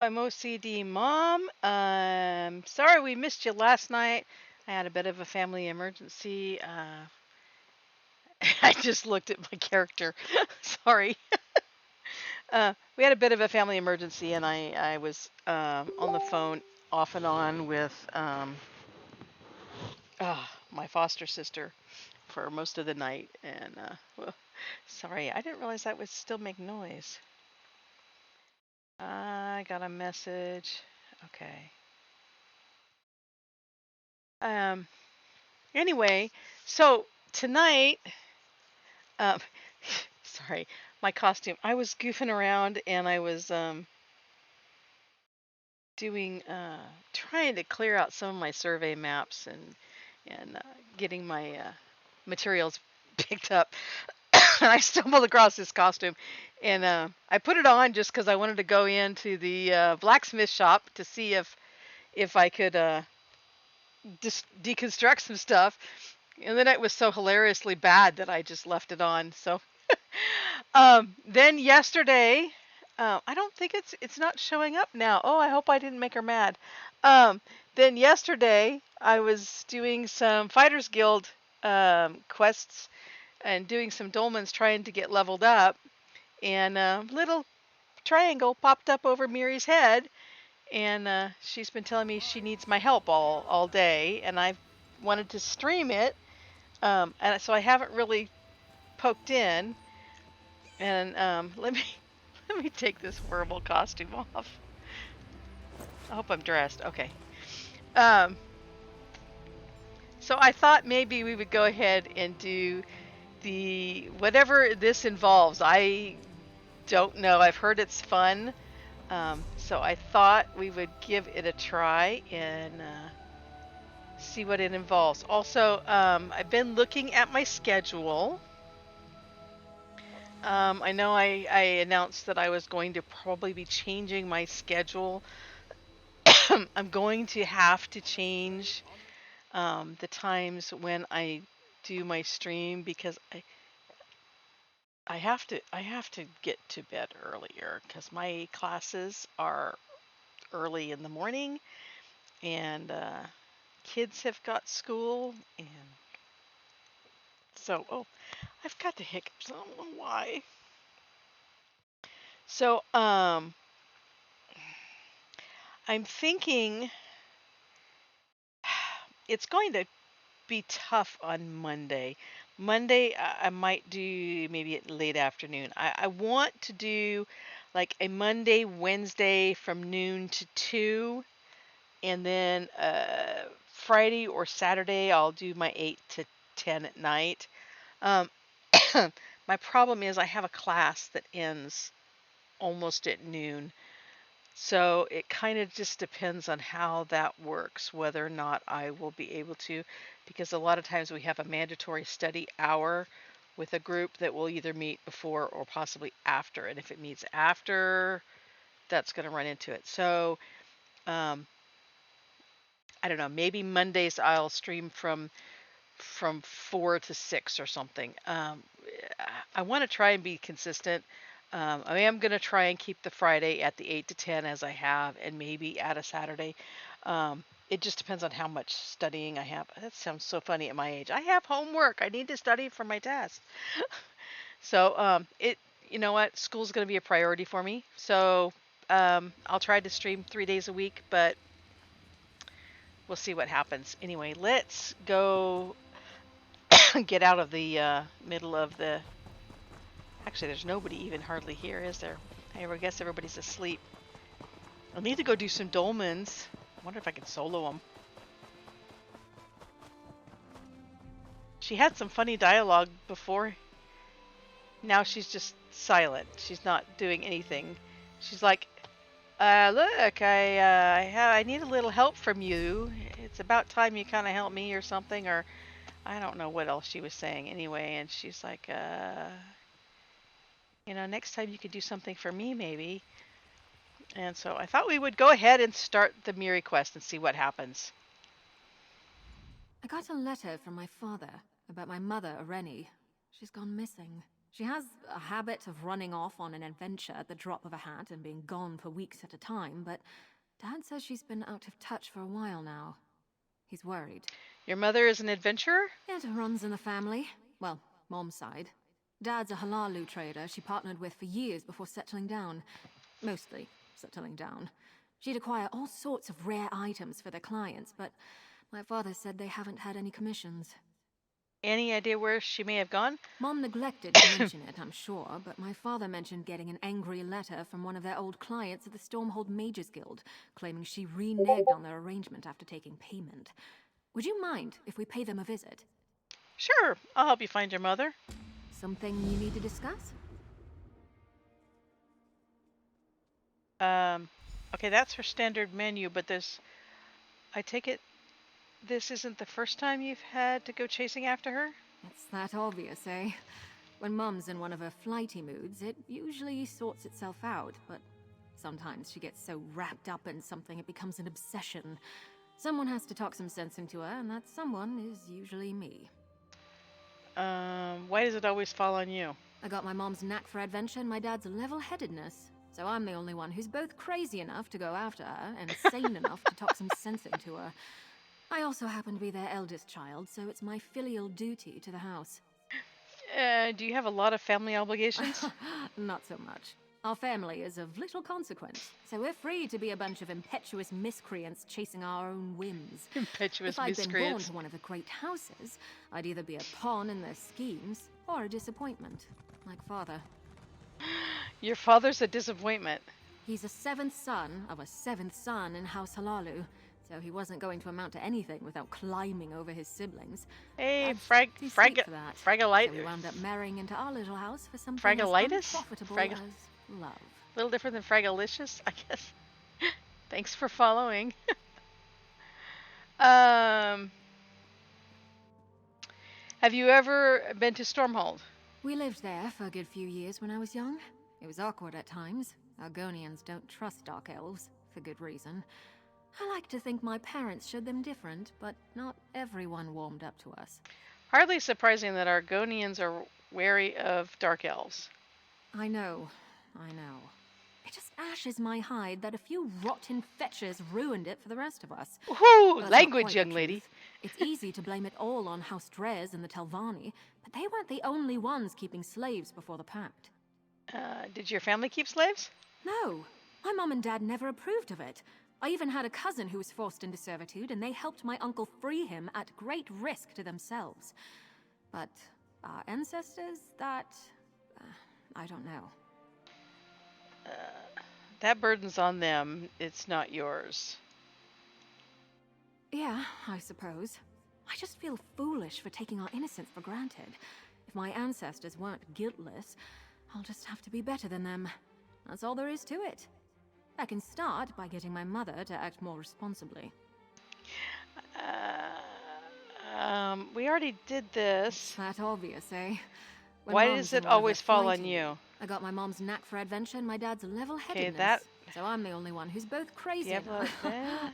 I'm OCD mom. Sorry we missed you last night. I had a bit of a family emergency. I just looked at my character. Sorry. We had a bit of a family emergency, and I was on the phone off and on with my foster sister for most of the night. And well, sorry, I didn't realize that would still make noise. I got a message. Okay. Um. Anyway, so tonight, um, sorry, my costume. I was goofing around and I was doing trying to clear out some of my survey maps and getting my materials picked up. And I stumbled across this costume, and I put it on just because I wanted to go into the blacksmith shop to see if I could just deconstruct some stuff. And then it was so hilariously bad that I just left it on. So then yesterday, I don't think it's not showing up now. Oh, I hope I didn't make her mad. Um, then yesterday, I was doing some Fighters Guild quests and doing some dolmens trying to get leveled up, and a little triangle popped up over Mirri's head, and she's been telling me she needs my help all day, and I've wanted to stream it, and so I haven't really poked in. And let me let me take this horrible costume off. I hope I'm dressed. Okay. Um, so I thought maybe we would go ahead and do the whatever this involves. I don't know. I've heard it's fun. So I thought we would give it a try and see what it involves. Also, I've been looking at my schedule. I know I announced that I was going to probably be changing my schedule. I'm going to have to change the times when I do my stream because I have to get to bed earlier because my classes are early in the morning, and kids have got school, and so I've got the hiccups. I don't know why. So I'm thinking it's going to be tough on Monday. Monday, I might do maybe at late afternoon. I want to do like a Monday, Wednesday from noon to 2, and then Friday or Saturday, I'll do my 8 to 10 at night. Um, my problem is I have a class that ends almost at noon. So it kind of just depends on how that works, whether or not I will be able to, because a lot of times we have a mandatory study hour with a group that will either meet before or possibly after. And if it meets after, that's going to run into it. So um, I don't know. Maybe Mondays I'll stream from 4 to 6 or something. I want to try and be consistent. I am going to try and keep the Friday at the 8 to 10 as I have, and maybe add a Saturday. It just depends on how much studying I have. That sounds so funny at my age. I have homework. I need to study for my test. So you know what? School's going to be a priority for me. So I'll try to stream 3 days a week, but we'll see what happens. Anyway, let's go get out of the middle of the. Actually, there's nobody even hardly here, is there? I guess everybody's asleep. I'll need to go do some dolmens. I wonder if I can solo them. She had some funny dialogue before. Now she's just silent. She's not doing anything. She's like, look, I need a little help from you. It's about time you kind of help me or something, or I don't know what else she was saying anyway. And she's like, next time you could do something for me, maybe. And so I thought we would go ahead and start the Mirri quest and see what happens. I got a letter from my father about my mother, Irene. She's gone missing. She has a habit of running off on an adventure at the drop of a hat and being gone for weeks at a time, but Dad says she's been out of touch for a while now. He's worried. Your mother is an adventurer? It runs in the family. Well, Mom's side. Dad's a halalu trader she partnered with for years before settling down. Mostly settling down. She'd acquire all sorts of rare items for their clients, but my father said they haven't had any commissions. Any idea where she may have gone? Mom neglected to mention it, I'm sure, but my father mentioned getting an angry letter from one of their old clients at the Stormhold Mages Guild, claiming she reneged on their arrangement after taking payment. Would you mind if we pay them a visit? Sure, I'll help you find your mother. Something you need to discuss? Okay, that's her standard menu, but I take it this isn't the first time you've had to go chasing after her? It's that obvious, eh? When Mum's in one of her flighty moods, it usually sorts itself out, but sometimes she gets so wrapped up in something it becomes an obsession. Someone has to talk some sense into her, and that someone is usually me. Why does it always fall on you? I got my mom's knack for adventure and my dad's level-headedness, so I'm the only one who's both crazy enough to go after her and sane enough to talk some sense into her. I also happen to be their eldest child, so it's my filial duty to the house. Do you have a lot of family obligations? Not so much. Our family is of little consequence, so we're free to be a bunch of impetuous miscreants chasing our own whims. Impetuous if I'd been born miscreants. to one of the great houses, I'd either be a pawn in their schemes or a disappointment, like Father. Your father's a disappointment. He's a seventh son of a seventh son in House Halalu, so he wasn't going to amount to anything without climbing over his siblings. Hey, Too sweet for that. So we Fragolite. wound up marrying into our little house for something Fragolitis? as unprofitable as love. A little different than Fragolicious, I guess. Thanks for following. Have you ever been to Stormhold? We lived there for a good few years when I was young. It was awkward at times. Argonians don't trust dark elves, for good reason. I like to think my parents showed them different, but not everyone warmed up to us. Hardly surprising that Argonians are wary of dark elves. I know. It just ashes my hide that a few rotten fetchers ruined it for the rest of us. Woohoo! Well, that's not Language, quite young the lady. truth. It's easy to blame it all on House Drez and the Telvanni, but they weren't the only ones keeping slaves before the Pact. Did your family keep slaves? No, my mom and dad never approved of it. I even had a cousin who was forced into servitude, and they helped my uncle free him at great risk to themselves. But our ancestors, I don't know. That burden's on them. It's not yours. Yeah, I suppose. I just feel foolish for taking our innocence for granted. If my ancestors weren't guiltless, I'll just have to be better than them. That's all there is to it. I can start by getting my mother to act more responsibly. We already did this. It's that obvious, eh? When Why Mom's does in it one of her always fall on flighty you? moods, I got my mom's knack for adventure and my dad's level-headedness. that- So I'm the only one who's both crazy Yeah, but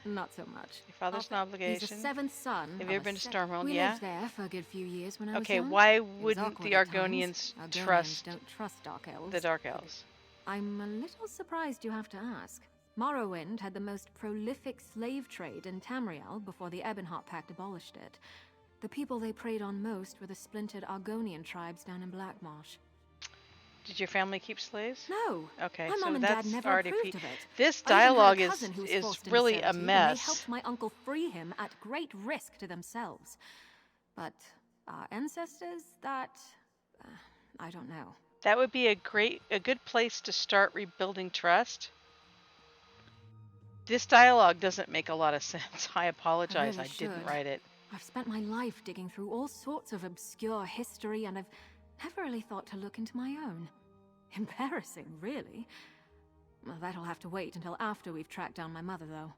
Not so much. your father's an obligation. He's a seventh son. Have of you a ever been to se- Stormhold? We Yeah. lived there for a good few years when I was Okay, young. why It was wouldn't awkward the at times. Argonians Argonians trust don't trust dark elves. the Dark Elves? I'm a little surprised you have to ask. Morrowind had the most prolific slave trade in Tamriel before the Ebonheart Pact abolished it. The people they preyed on most were the splintered Argonian tribes down in Blackmarsh. Did your family keep slaves? No. Okay, My so mom and that's dad never already approved of it. This I even had a dialogue cousin who was forced is into really a servitude, and mess. they helped my uncle free him at great risk to themselves. But our ancestors, I don't know. That would be a good place to start rebuilding trust. This dialogue doesn't make a lot of sense. I apologize. really I didn't should. write it. I've spent my life digging through all sorts of obscure history, and I've never really thought to look into my own. Embarrassing, really. Well, that'll have to wait until after we've tracked down my mother, though.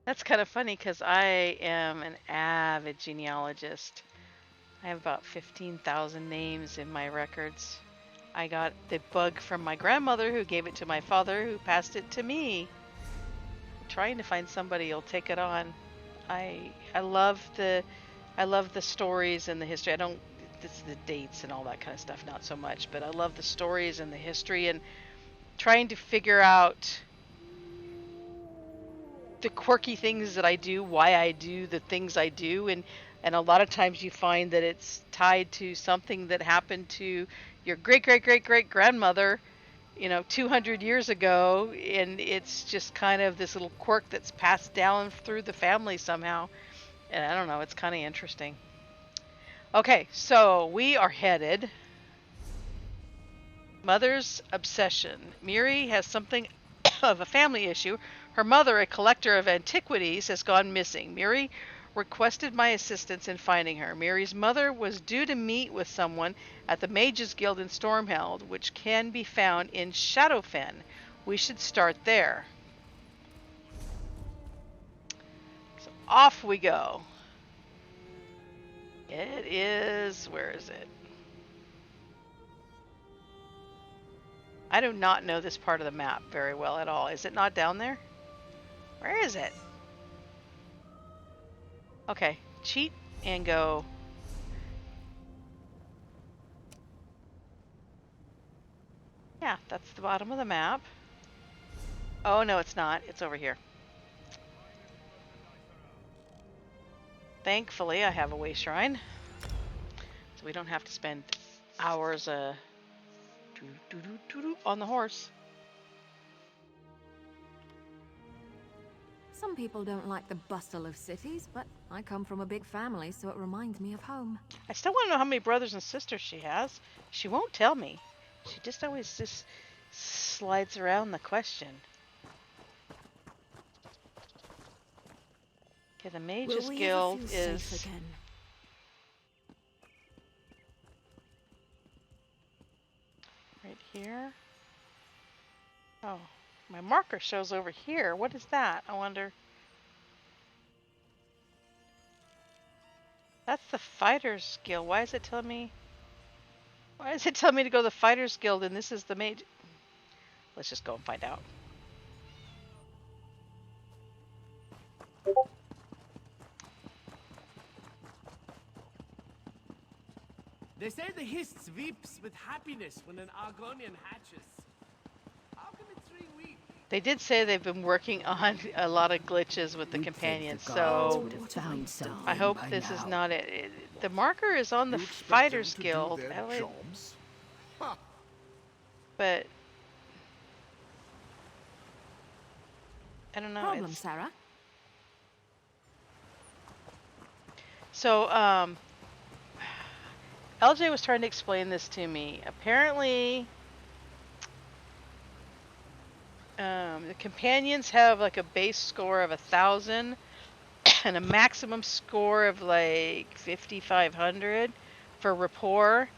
That's kind of funny because I am an avid genealogist. I have about 15,000 names in my records. I got the bug from my grandmother who gave it to my father who passed it to me. I'm trying to find somebody who'll take it on. I love the stories and the history. the dates and all that kind of stuff, not so much. But I love the stories and the history and trying to figure out the quirky things that I do, why I do the things I do, and a lot of times you find that it's tied to something that happened to your great great great great grandmother, 200 years ago, and it's just kind of this little quirk that's passed down through the family somehow. And I don't know, it's kind of interesting. Okay, so we are headed. Mother's obsession. Mirri has something of a family issue. Her mother, a collector of antiquities, has gone missing. Mirri requested my assistance in finding her. Mirri's mother was due to meet with someone at the Mages Guild in Stormheld, which can be found in Shadowfen. We should start there. So off we go. It is. Where is it? I do not know this part of the map very well at all. Is it not down there? Where is it? Okay, cheat and go. Yeah, that's the bottom of the map. Oh, no, it's not. It's over here. Thankfully, I have a way shrine. So we don't have to spend hours on the horse. Some people don't like the bustle of cities, but I come from a big family, so it reminds me of home. I still want to know how many brothers and sisters she has. She won't tell me. She just always just slides around the question. Okay, the Mages Guild is again? right here. Oh, my marker shows over here. What is that? I wonder. That's the Fighters Guild. Why is it telling me? Why does it tell me to go to the Fighters Guild and this is the Mage? Let's just go and find out. They say the Hist weeps with happiness when an Argonian hatches. How can a tree weep? They did say they've been working on a lot of glitches with the companions, so I hope this is not it. The marker is on the Fighters Guild, but I don't know. Problem, Sarah? So, LJ was trying to explain this to me. Apparently, the companions have like a base score of 1,000 and a maximum score of like 5,500 for rapport,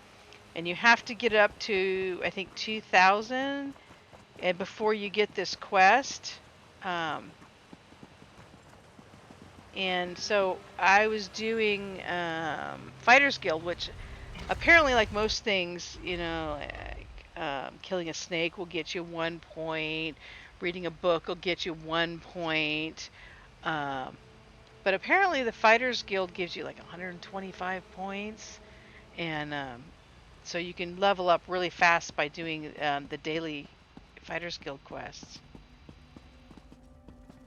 and you have to get up to I think 2,000, and before you get this quest. And so I was doing Fighters Guild, which apparently, like most things, killing a snake will get you 1 point. Reading a book will get you 1 point. But apparently the Fighters Guild gives you like 125 points. And so you can level up really fast by doing the daily Fighters Guild quests.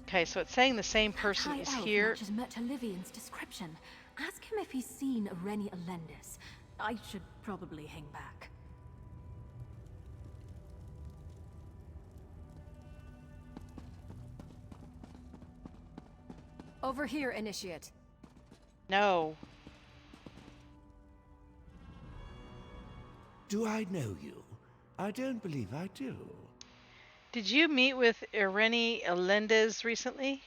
Okay, so it's saying the same person is here. Matches met Olivian's description. Ask him if he's seen Rennie Alendis. I should probably hang back. Over here, Initiate. No. Do I know you? I don't believe I do. Did you meet with Rennie Alendis recently?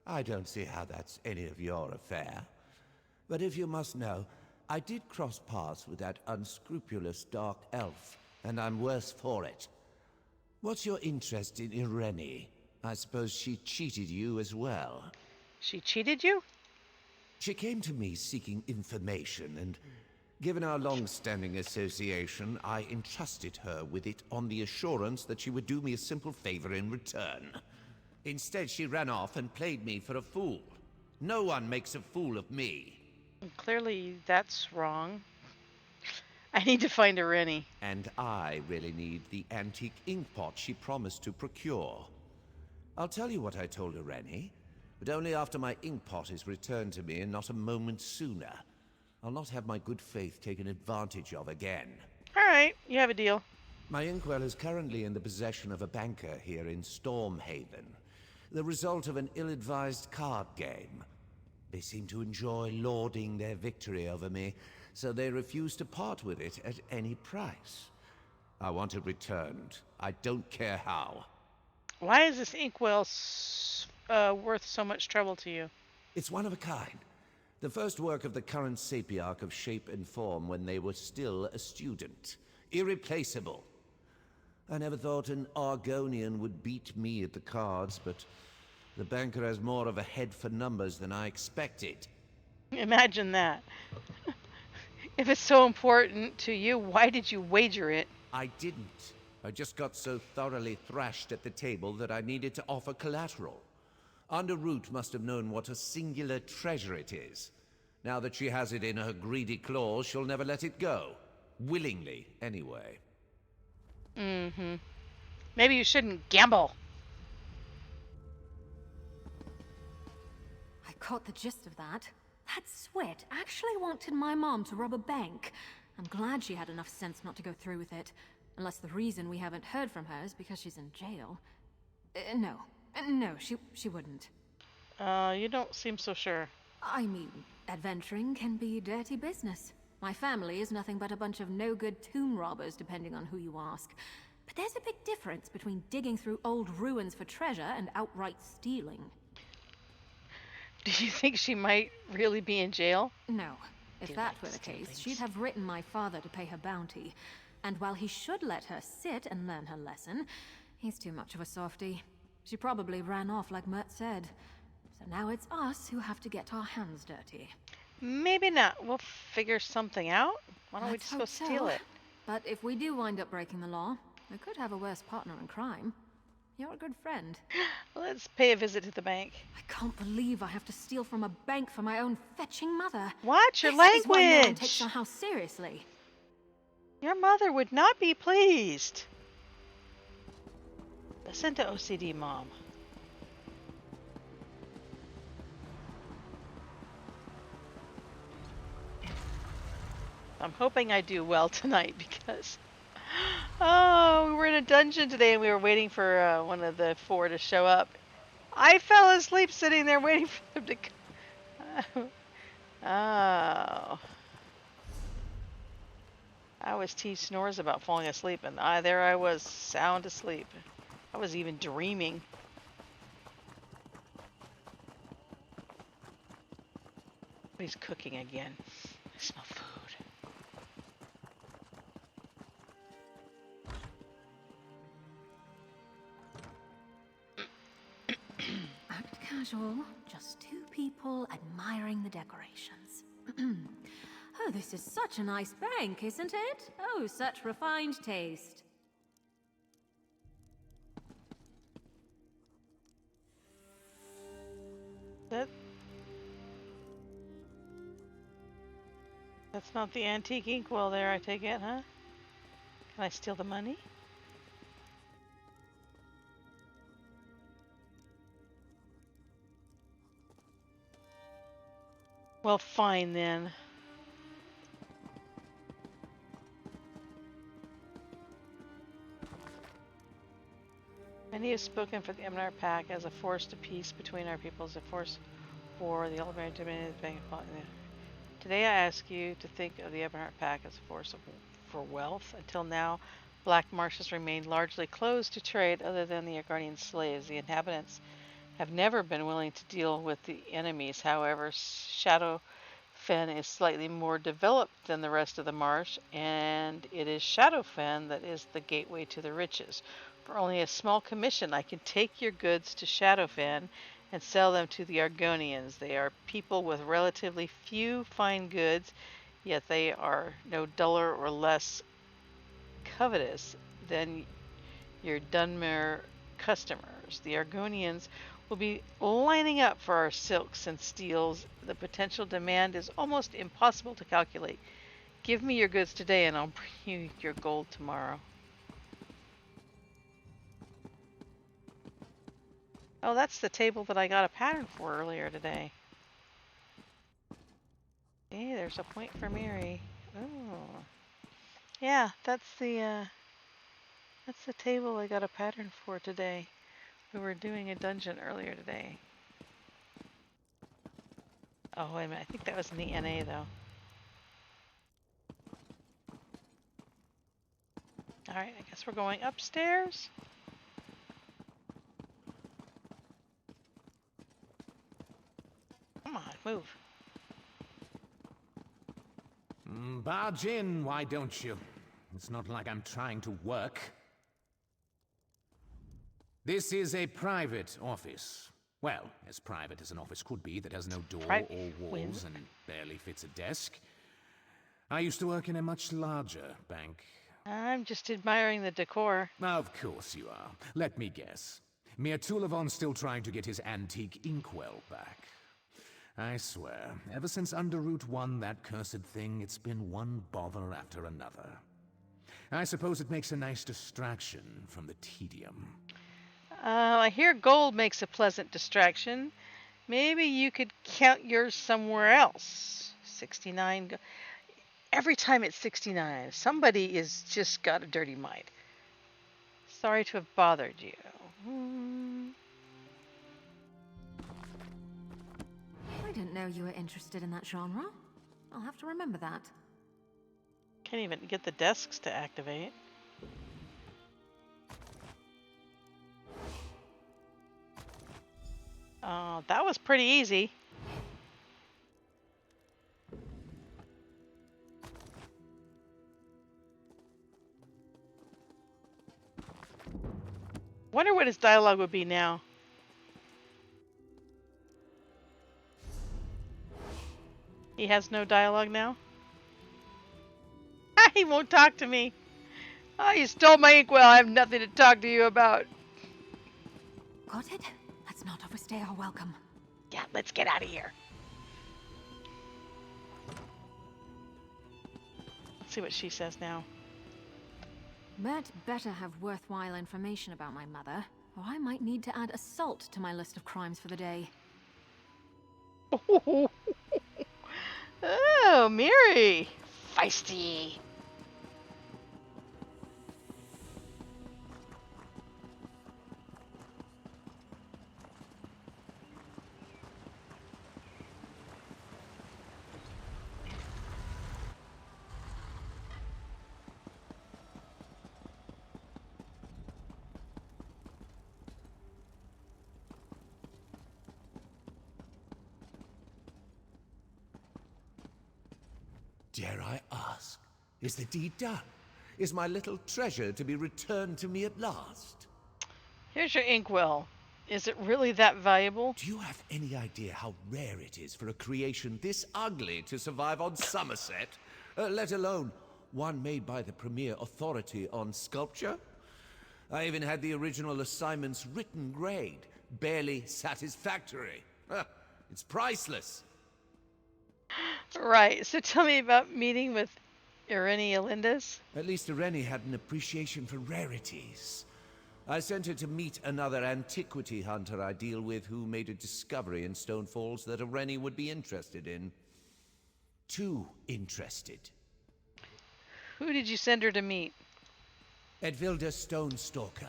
I don't see how that's any of your affair. But if you must know, I did cross paths with that unscrupulous dark elf, and I'm worse for it. What's your interest in Irene? I suppose she cheated you as well. She cheated you? She came to me seeking information, and given our long-standing association, I entrusted her with it on the assurance that she would do me a simple favor in return. Instead, she ran off and played me for a fool. No one makes a fool of me. Clearly, that's wrong. I need to find a Rennie. And I really need the antique inkpot she promised to procure. I'll tell you what I told her, Rennie, but only after my inkpot is returned to me and not a moment sooner. I'll not have my good faith taken advantage of again. All right, you have a deal. My inkwell is currently in the possession of a banker here in Stormhaven, the result of an ill-advised card game. They seem to enjoy lording their victory over me, so they refuse to part with it at any price. I want it returned. I don't care how. Why is this inkwell worth so much trouble to you? It's one of a kind. The first work of the current sapiarch of Shape and Form when they were still a student. Irreplaceable. I never thought an Argonian would beat me at the cards, but the banker has more of a head for numbers than I expected. Imagine that. If it's so important to you, why did you wager it? I didn't. I just got so thoroughly thrashed at the table that I needed to offer collateral. Underroot must have known what a singular treasure it is. Now that she has it in her greedy claws, she'll never let it go. Willingly, anyway. Mm-hmm. Maybe you shouldn't gamble. I caught the gist of that. That Sweat actually wanted my mom to rob a bank. I'm glad she had enough sense not to go through with it. Unless the reason we haven't heard from her is because she's in jail. No, she wouldn't. You don't seem so sure. I mean, adventuring can be dirty business. My family is nothing but a bunch of no-good tomb robbers, depending on who you ask. But there's a big difference between digging through old ruins for treasure and outright stealing. Do you think she might really be in jail? No. If that were the case, she'd have written my father to pay her bounty. And while he should let her sit and learn her lesson, he's too much of a softie. She probably ran off like Mert said. So now it's us who have to get our hands dirty. Maybe not. We'll figure something out. Why don't we Let's just go hope steal so. it? But if we do wind up breaking the law, we could have a worse partner in crime. You're a good friend. Let's pay a visit to the bank. I can't believe I have to steal from a bank for my own fetching mother. Watch your This is why no one takes language. our house seriously. Your mother would not be pleased. Listen to OCD Mom. I'm hoping I do well tonight because, oh, we were in a dungeon today and we were waiting for one of the four to show up. I fell asleep sitting there waiting for them to come. Oh. I always tease snores about falling asleep, and there I was, sound asleep. I was even dreaming. He's cooking again. I smell food. Act casual, just two people admiring the decorations. Oh, this is such a nice bank, isn't it? Oh, such refined taste. That That's not the antique inkwell there, I take it, huh? Can I steal the money? Well, fine then. Many have spoken for the Emnar Pact as a force to peace between our peoples, a force for the ultimate dominion of the bank. Today I ask you to think of the Emnar Pact as a force for wealth. Until now, Black Marsh has remained largely closed to trade other than the Argonian slaves. The inhabitants have never been willing to deal with the enemies. However, Shadowfen is slightly more developed than the rest of the marsh, and it is Shadowfen that is the gateway to the riches. For only a small commission, I can take your goods to Shadowfen and sell them to the Argonians. They are people with relatively few fine goods, yet they are no duller or less covetous than your Dunmer customers. stores. The Argonians will be lining up for our silks and steels. The potential demand is almost impossible to calculate. Give me your goods today and I'll bring you your gold tomorrow. Oh, that's the table that I got a pattern for earlier today. Hey, there's a point for Mirri. Oh. Yeah, that's the table I got a pattern for today. We were doing a dungeon earlier today. Oh, wait a minute. I think that was in the NA, though. Alright, I guess we're going upstairs. Come on, move. Barge in, why don't you? It's not like I'm trying to work. This is a private office. Well, as private as an office could be that has no door or walls and barely fits a desk. I used to work in a much larger bank. I'm just admiring the decor. Of course you are. Let me guess. Mir Tulivon's still trying to get his antique inkwell back. I swear, ever since Underroot won that cursed thing, it's been one bother after another. I suppose it makes a nice distraction from the tedium. I hear gold makes a pleasant distraction. Maybe you could count yours somewhere else. 69. Every time it's 69, somebody is just got a dirty mind. Sorry to have bothered you. I didn't know you were interested in that genre. I'll have to remember that. Can't even get the desks to activate. That was pretty easy. Wonder what his dialogue would be now. He has no dialogue now? He won't talk to me. Oh, you stole my inkwell. I have nothing to talk to you about. Got it? Let's not overstay our welcome. Yeah, let's get out of here. Let's see what she says now. Mert better have worthwhile information about my mother, or I might need to add assault to my list of crimes for the day. Oh, Mirri. Feisty. Dare I ask, is the deed done? Is my little treasure to be returned to me at last? Here's your inkwell. Is it really that valuable? Do you have any idea how rare it is for a creation this ugly to survive on Somerset? Let alone one made by the premier authority on sculpture? I even had the original assignment's written grade. Barely satisfactory. It's priceless. Right, so tell me about meeting with Irene Alindas. At least Irene had an appreciation for rarities. I sent her to meet another antiquity hunter I deal with who made a discovery in Stone Falls that Irene would be interested in. Too interested. Who did you send her to meet? Edvilda Stonestalker.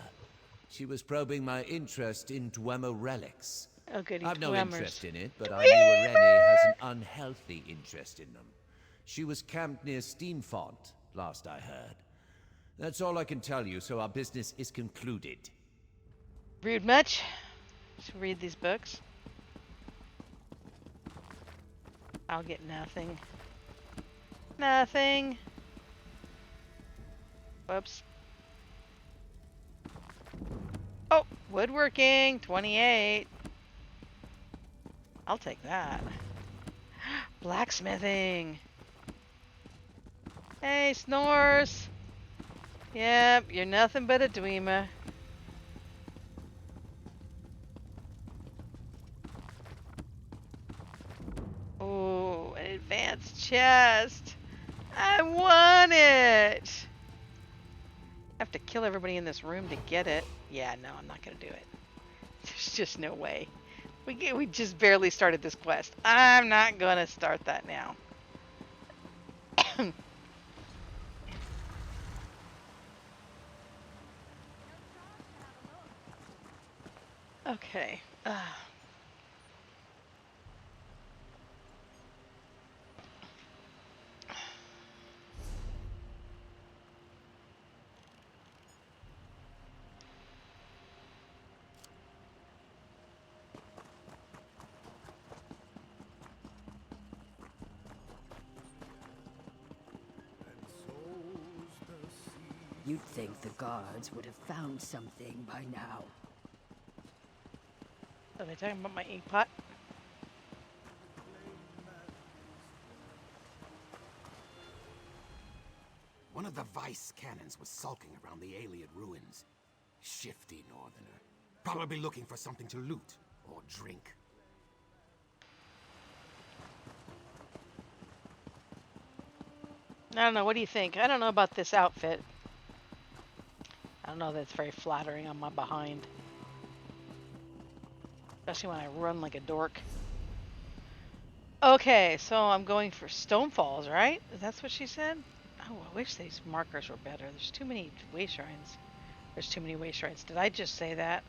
She was probing my interest in Dwemer relics. Oh, goody. I've no Dwemmers. interest in it, but I knew Irene has an unhealthy interest in them. She was camped near Steamfont, last I heard. That's all I can tell you, so our business is concluded. Read much? Should read these books. I'll get nothing. Nothing. Whoops. Oh, woodworking, 28. I'll take that. Blacksmithing. Hey, Snores. Yep, you're nothing but a dweema. advanced chest. I want it. I have to kill everybody in this room to get it. Yeah, no, I'm not gonna do it. There's just no way. We just barely started this quest. I'm not gonna start that now. Okay. You'd think the guards would have found something by now. Are they talking about my ink pot? One of the vice cannons was sulking around the Alien ruins. Shifty northerner. Probably looking for something to loot or drink. I don't know. What do you think? I don't know about this outfit. I don't know that it's very flattering on my behind. Especially when I run like a dork. Okay, so I'm going for Stonefalls, right? That's what she said? Oh, I wish these markers were better. There's too many way shrines. There's too many way shrines. Did I just say that?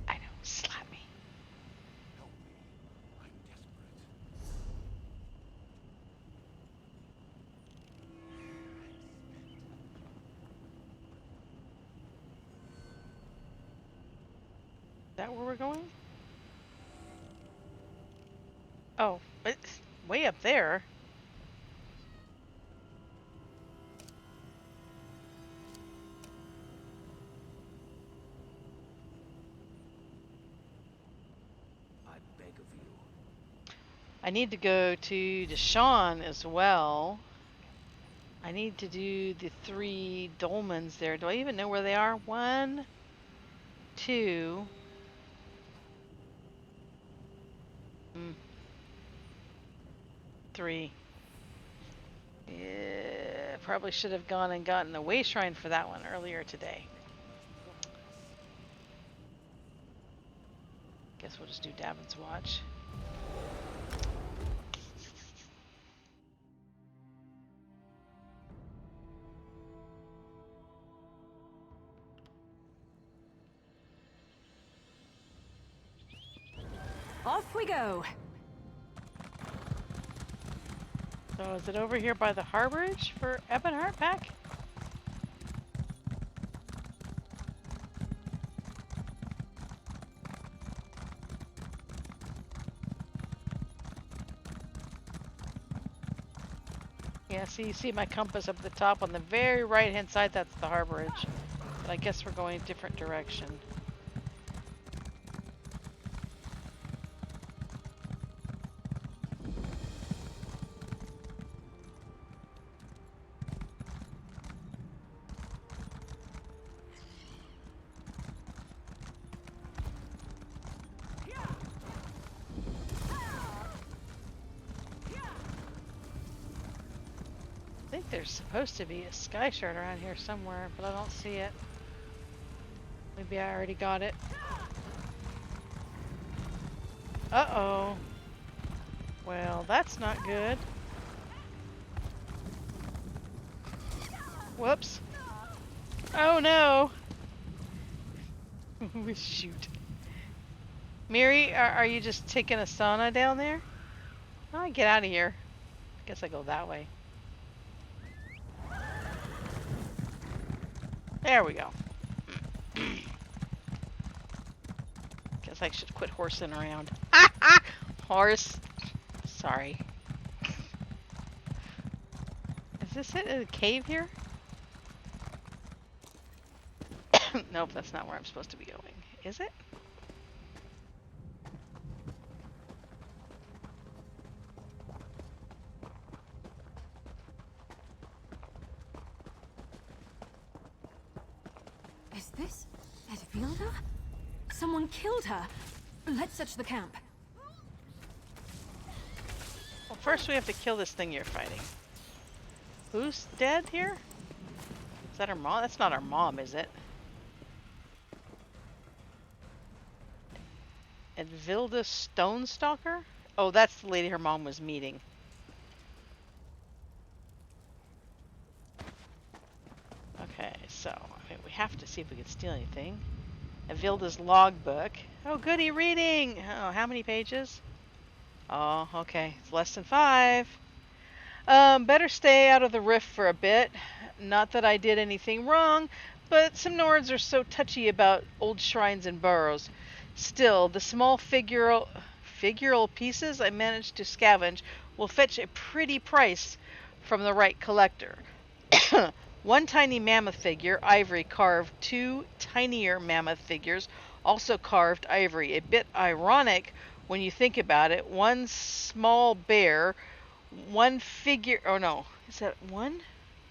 I know. Slap me. Help me. I'm desperate. Is that where we're going? Oh, it's way up there. I beg of you. I need to go to Deshawn as well. I need to do the 3 dolmens there. Do I even know where they are? 1, 2. 3. Yeah, probably should have gone and gotten the way shrine for that one earlier today. Guess we'll just do Davin's Watch. Off we go. So is it over here by the harborage for Ebonheart Pack? Yeah, see, you see my compass up at the top on the very right hand side, that's the harborage. But I guess we're going a different direction. I think there's supposed to be a sky shard around here somewhere, but I don't see it. Maybe I already got it. Uh-oh. Well, that's not good. Whoops. Oh no! Shoot. Mirri, are you just taking a sauna down there? Oh, get out of here. Guess I go that way. There we go. Guess I should quit horsing around. Horse. Sorry. Is this it? A cave here? Nope, that's not where I'm supposed to be going. Is it? Is this Edvilda? Someone killed her. Let's search the camp. first we have to kill this thing you're fighting. Who's dead here? Is that our mom? That's not our mom, is it? Edvilda Stonestalker? Oh, that's the lady her mom was meeting. Okay, so I mean, we have to see if we can steal anything. Edvilda's logbook. Oh, goody reading! Oh, how many pages? Oh, okay. It's less than 5. Better stay out of the rift for a bit. Not that I did anything wrong, but some Nords are so touchy about old shrines and burrows. Still, the small figural pieces I managed to scavenge will fetch a pretty price from the right collector. One tiny mammoth figure, ivory carved, 2 tinier mammoth figures, also carved ivory. A bit ironic when you think about it. One small bear, one figure. Oh no, is that one?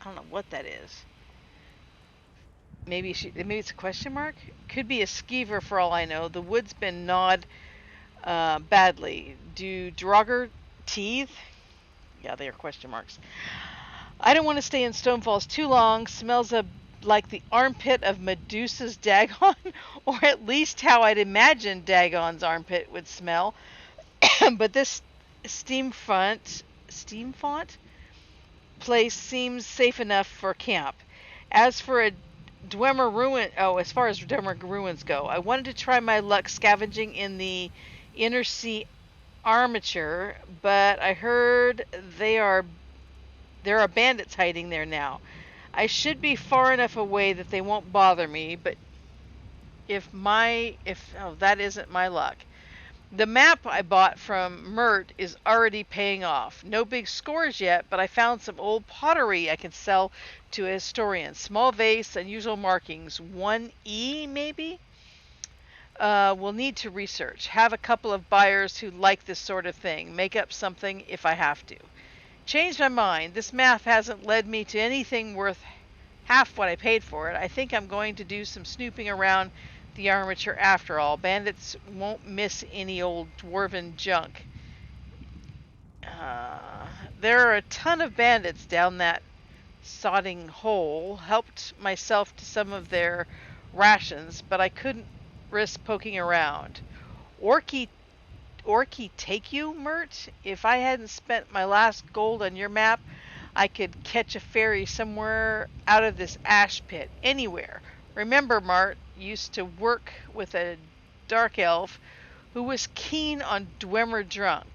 I don't know what that is. Maybe it's a question mark. Could be a skeever for all I know. The wood's been gnawed badly. Do Draugr teeth? Yeah, they are question marks. I don't want to stay in Stonefalls too long. Smells like the armpit of Medusa's Dagon, or at least how I'd imagine Dagon's armpit would smell. But this steam font place seems safe enough for camp. As for a as far as Dwemer ruins go, I wanted to try my luck scavenging in the inner sea armature, but I heard there are bandits hiding there now. I should be far enough away that they won't bother me, but that isn't my luck. The map I bought from Mert is already paying off. No big scores yet, but I found some old pottery I can sell to a historian. Small vase, unusual markings. 1E, maybe? We'll need to research. Have a couple of buyers who like this sort of thing. Make up something if I have to. Changed my mind. This map hasn't led me to anything worth half what I paid for it. I think I'm going to do some snooping around the armature after all. Bandits won't miss any old dwarven junk. There are a ton of bandits down that sodding hole. Helped myself to some of their rations, but I couldn't risk poking around. Orky take you, Mert? If I hadn't spent my last gold on your map, I could catch a ferry somewhere out of this ash pit. Anywhere. Remember, Mart used to work with a dark elf who was keen on Dwemer drunk.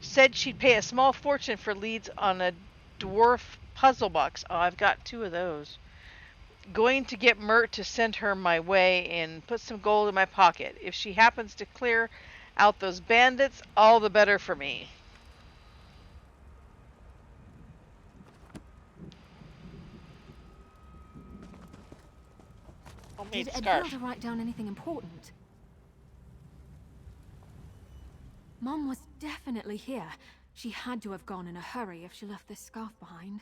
Said she'd pay a small fortune for leads on a dwarf puzzle box. Oh, I've got 2 of those. Going to get Mert to send her my way and put some gold in my pocket. If she happens to clear out those bandits, all the better for me. Did Edvilda write down anything important? Mom was definitely here. She had to have gone in a hurry if she left this scarf behind.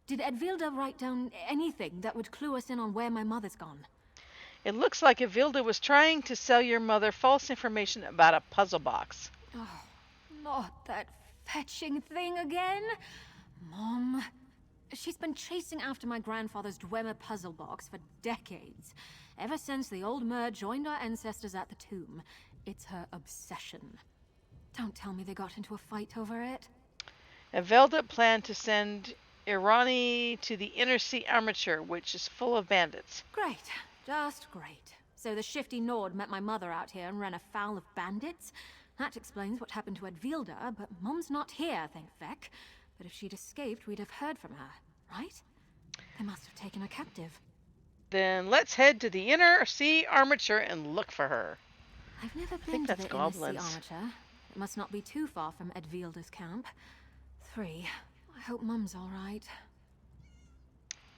Did Edvilda write down anything that would clue us in on where my mother's gone? It looks like Edvilda was trying to sell your mother false information about a puzzle box. Oh, not that fetching thing again. Mom. She's been chasing after my grandfather's Dwemer puzzle box for decades. Ever since the old Mer joined our ancestors at the tomb. It's her obsession. Don't tell me they got into a fight over it. Edvilda planned to send Irani to the inner sea armature, which is full of bandits. Great. Just great. So the shifty Nord met my mother out here and ran afoul of bandits? That explains what happened to Edvilda, but Mom's not here, thank feck. But if she'd escaped, we'd have heard from her, right? They must have taken her captive. Then let's head to the inner sea armature and look for her. I've never been to the inner sea armature. It must not be too far from Edvilda's camp. 3. I hope Mum's all right.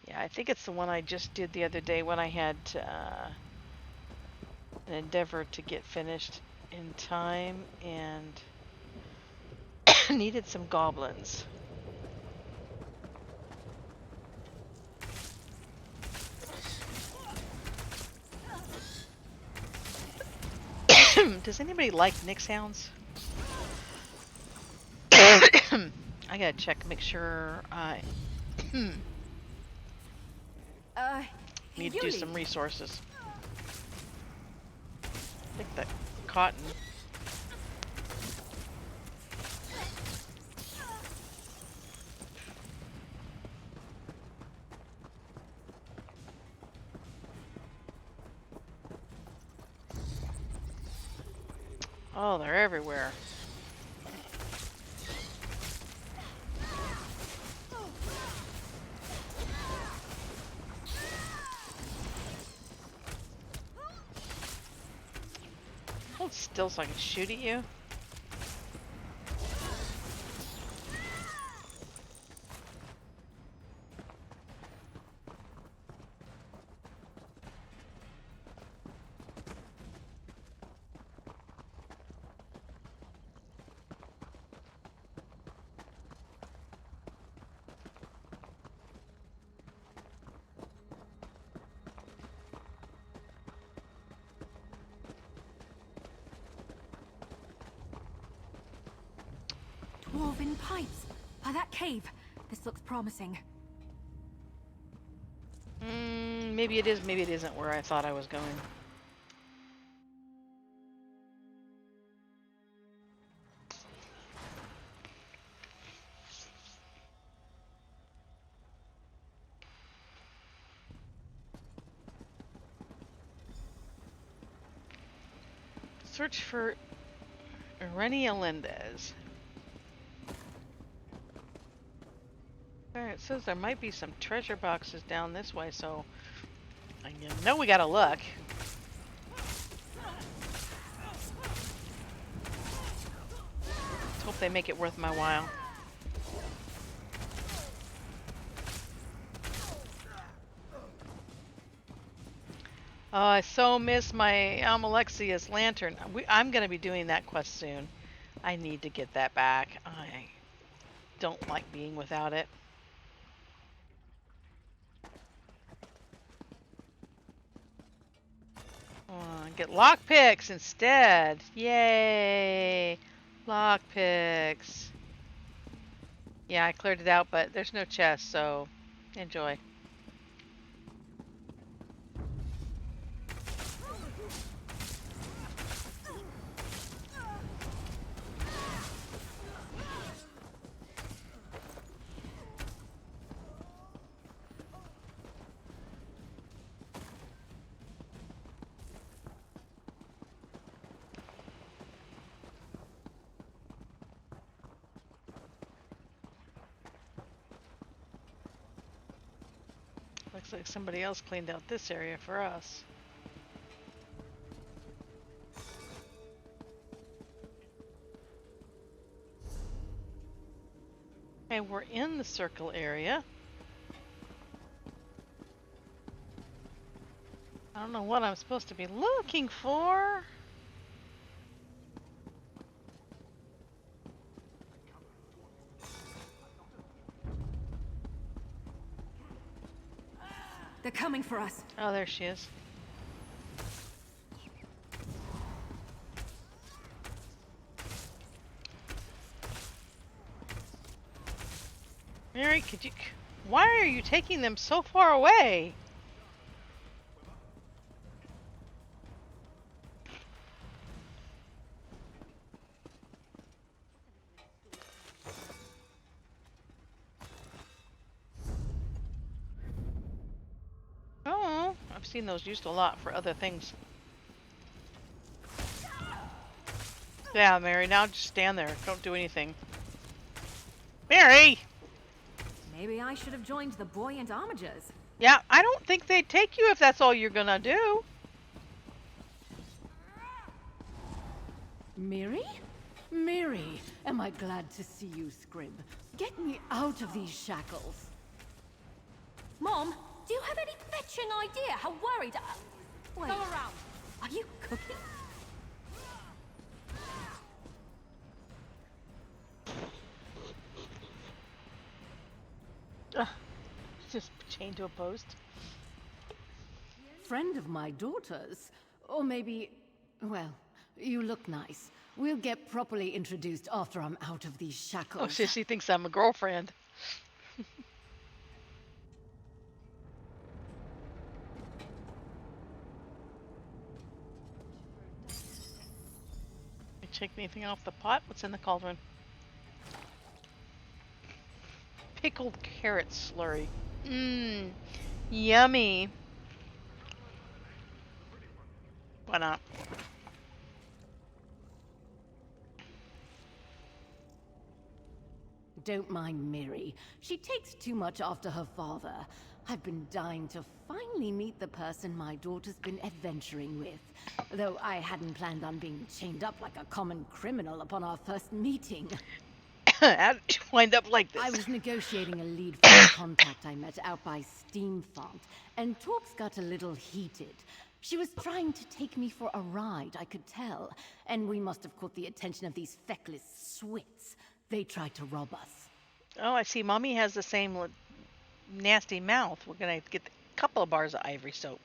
Yeah, I think it's the one I just did the other day when I had an endeavor to get finished in time and needed some goblins. Does anybody like Nick sounds? I gotta check, make sure I need to do Yuli. some resources. I think the cotton. Oh, they're everywhere. Hold still so I can shoot at you. Dwarven pipes. By that cave. This looks promising. Maybe it is, maybe it isn't where I thought I was going. Search for Irenia Lendez. Alright, it says there might be some treasure boxes down this way, so you know we gotta look. Let's hope they make it worth my while. Oh, I so miss my Almalexius lantern. I'm gonna be doing that quest soon. I need to get that back. I don't like being without it. Get lockpicks instead. Yay! Lockpicks. Yeah, I cleared it out, but there's no chest, so enjoy. Looks like somebody else cleaned out this area for us. Okay, we're in the circle area. I don't know what I'm supposed to be looking for. They're coming for us. Oh, there she is. Mirri, could you... Why are you taking them so far away? Oh, I've seen those used a lot for other things. Yeah, Mirri, now just stand there. Don't do anything. Mirri! Maybe I should have joined the buoyant armigers. Yeah, I don't think they'd take you if that's all you're gonna do. Mirri? Mirri, am I glad to see you, Scrib. Get me out of these shackles. Mom, do you have any fetching idea how worried I... Wait. Go around. Are you cooking? Just chained to a post. Friend of my daughter's. Or maybe... well, You look nice. We'll get properly introduced after I'm out of these Oh, shackles. she thinks I'm a girlfriend. Take anything off the pot? What's in the cauldron? Pickled carrot slurry. Mmm, yummy. Why not? Don't mind Mirri. She takes too much after her father. I've been dying to finally meet the person my daughter's been adventuring with. Though I hadn't planned on being chained up like a common criminal upon our first meeting. How did you wind up like this? I was negotiating a lead for a contact I met out by Steamfont, and talks got a little heated. She was trying to take me for a ride, I could tell, and we must have caught the attention of these feckless swits. They tried to rob us. Oh, I see. Mommy has the same nasty mouth. We're gonna get a couple of bars of ivory soap.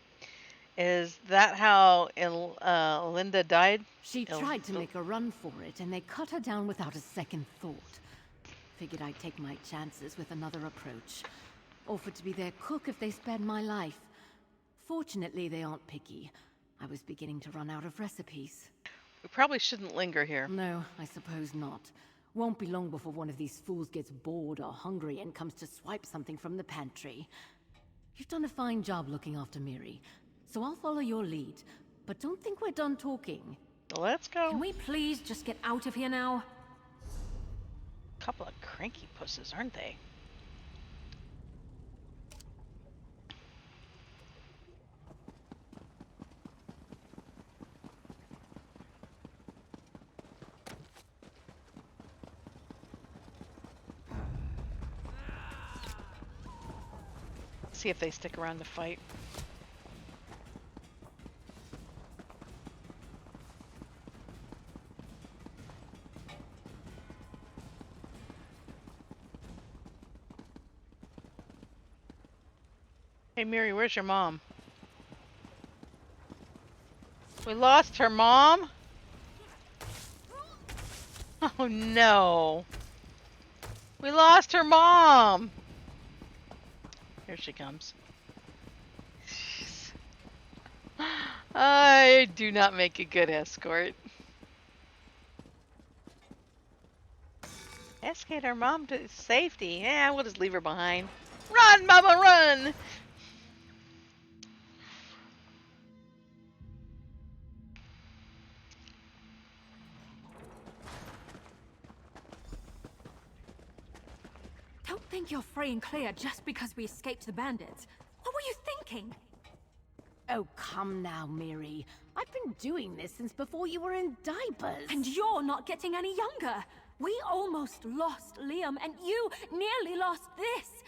Is that how Linda died? She tried to make a run for it, and they cut her down without a second thought. Figured I'd take my chances with another approach. Offered to be their cook if they spared my life. Fortunately, they aren't picky. I was beginning to run out of recipes. We probably shouldn't linger here. No, I suppose not. Won't be long before one of these fools gets bored or hungry and comes to swipe something from the pantry. You've done a fine job looking after Mirri, so I'll follow your lead. But don't think we're done talking. Let's go. Can we please just get out of here now? Couple of cranky pusses, aren't they? See if they stick around to fight. Hey, Mirri, where's your mom? We lost her mom? Oh no. We lost her mom. Here she comes. I do not make a good escort. Escort our mom to safety. Yeah, we'll just leave her behind. Run, mama, run! Don't think you're free and clear just because we escaped the bandits. What were you thinking? Oh, come now, Mirri. I've been doing this since before you were in diapers. And you're not getting any younger. We almost lost Liam, and you nearly lost this.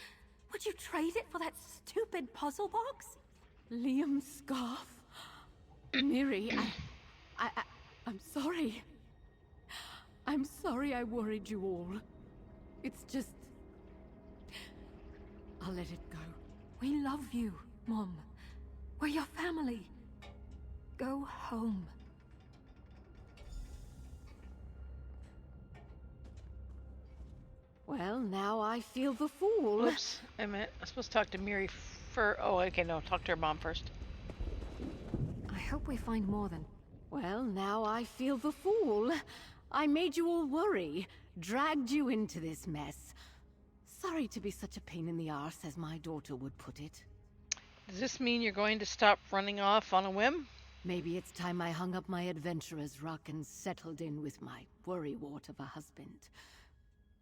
Would you trade it for that stupid puzzle box? Liam's scarf? Mirri, I'm sorry. I'm sorry I worried you all. It's just... I'll let it go. We love you, Mom. We're your family. Go home. Well, now I feel the fool. Oops, I meant I'm supposed to talk to Mirri for. Oh, okay, no, talk to her mom first. I hope we find more than... Well, now I feel the fool. I made you all worry, dragged you into this mess. Sorry to be such a pain in the arse, as my daughter would put it. Does this mean you're going to stop running off on a whim? Maybe it's time I hung up my adventurer's ruck and settled in with my worrywart of a husband.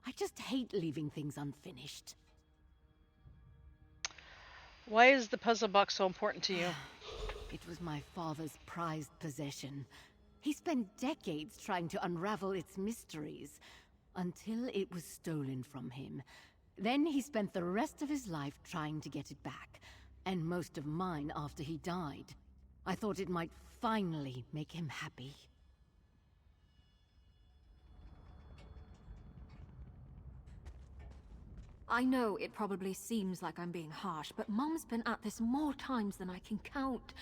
I just hate leaving things unfinished. Why is the puzzle box so important to you? It was my father's prized possession. He spent decades trying to unravel its mysteries, until it was stolen from him. Then he spent the rest of his life trying to get it back, and most of mine after he died. I thought it might finally make him happy. I know it probably seems like I'm being harsh, but Mom's been at this more times than I can count.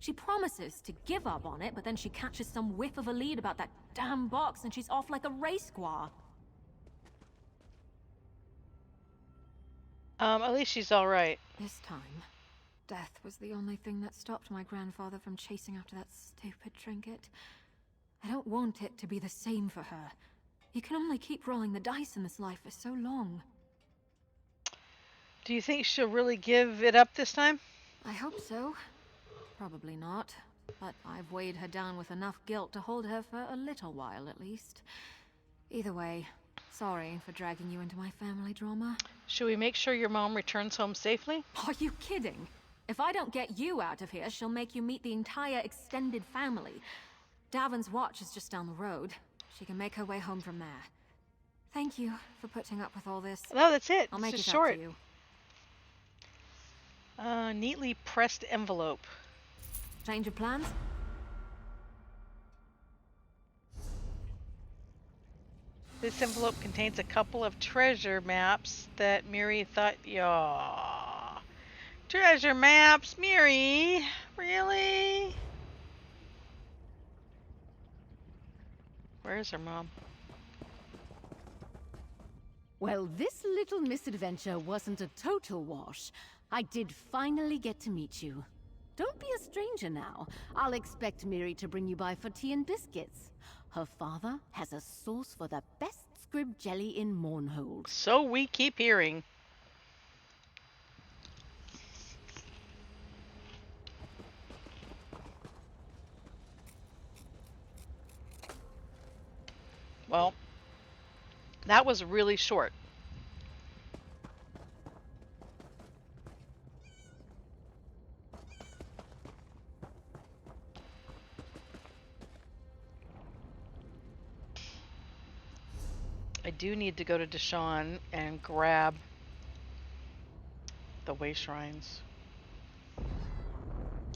She promises to give up on it, but then she catches some whiff of a lead about that damn box and she's off like a race squaw. At least she's all right. This time, death was the only thing that stopped my grandfather from chasing after that stupid trinket. I don't want it to be the same for her. You can only keep rolling the dice in this life for so long. Do you think she'll really give it up this time? I hope so. Probably not. But I've weighed her down with enough guilt to hold her for a little while at least. Either way, sorry for dragging you into my family drama. Should we make sure your mom returns home safely? Are you kidding? If I don't get you out of here, she'll make you meet the entire extended family. Davin's watch is just down the road. She can make her way home from there. Thank you for putting up with all this. No, that's it. I'll It's make just it short. up to you. Neatly pressed envelope. Change of plans? This envelope contains a couple of treasure maps that Mirri thought, yaw. Treasure maps, Mirri? Really? Where's her mom? Well, this little misadventure wasn't a total wash. I did finally get to meet you. Don't be a stranger now. I'll expect Mirri to bring you by for tea and biscuits. Her father has a source for the best scrib jelly in Mournhold. So we keep hearing. Well, that was really short. I do need to go to Deshawn and grab the way shrines.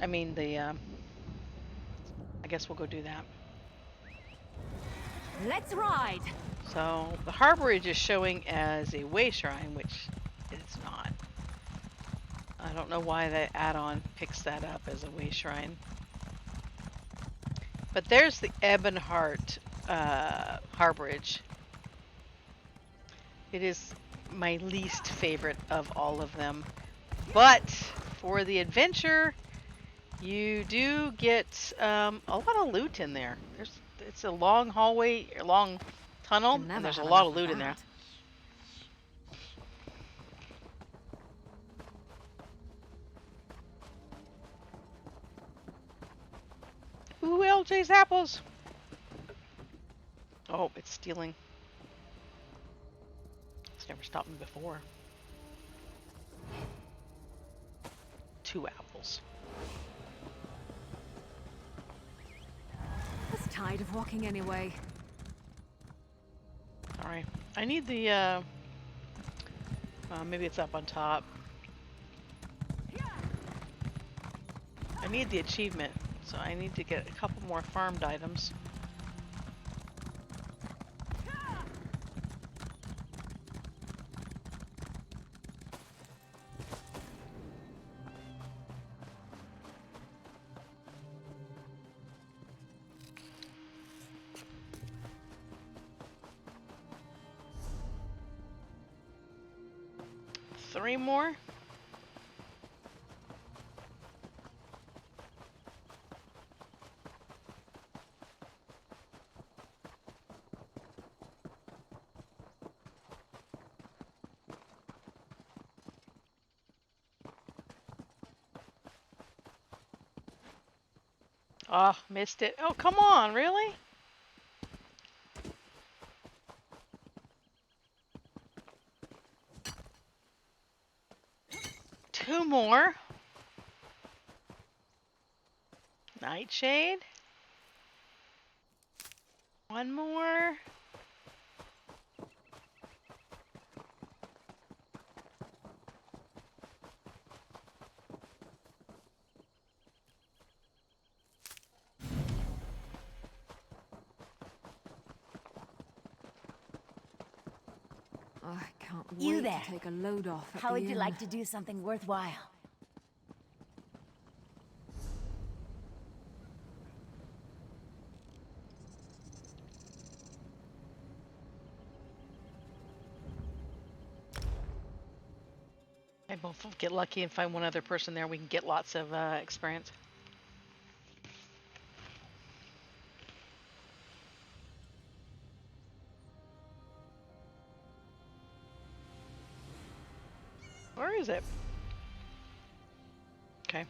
I mean I guess we'll go do that. Let's ride! So the harborage is showing as a way shrine, which it's not. I don't know why the add-on picks that up as a way shrine. But there's the Ebonheart harborage. It is my least favorite of all of them. But for the adventure, you do get a lot of loot in there. It's a long hallway, a long tunnel, Can never and there's a have lot enough of loot in there. that. Ooh, LJ's apples! Oh, it's stealing. It's never stopped me before. 2 apples. I was tired of walking anyway. Alright. I need the, maybe it's up on top. I need the achievement, so I need to get a couple more farmed items. Three more. Oh, missed it. Oh, come on, really? Two more. Nightshade. One more. Oh, I can't You wait there. to take a load off at How the would you inn. like to do something worthwhile? Maybe we'll get lucky and find one other person there. We can get lots of experience. Where is it? Okay.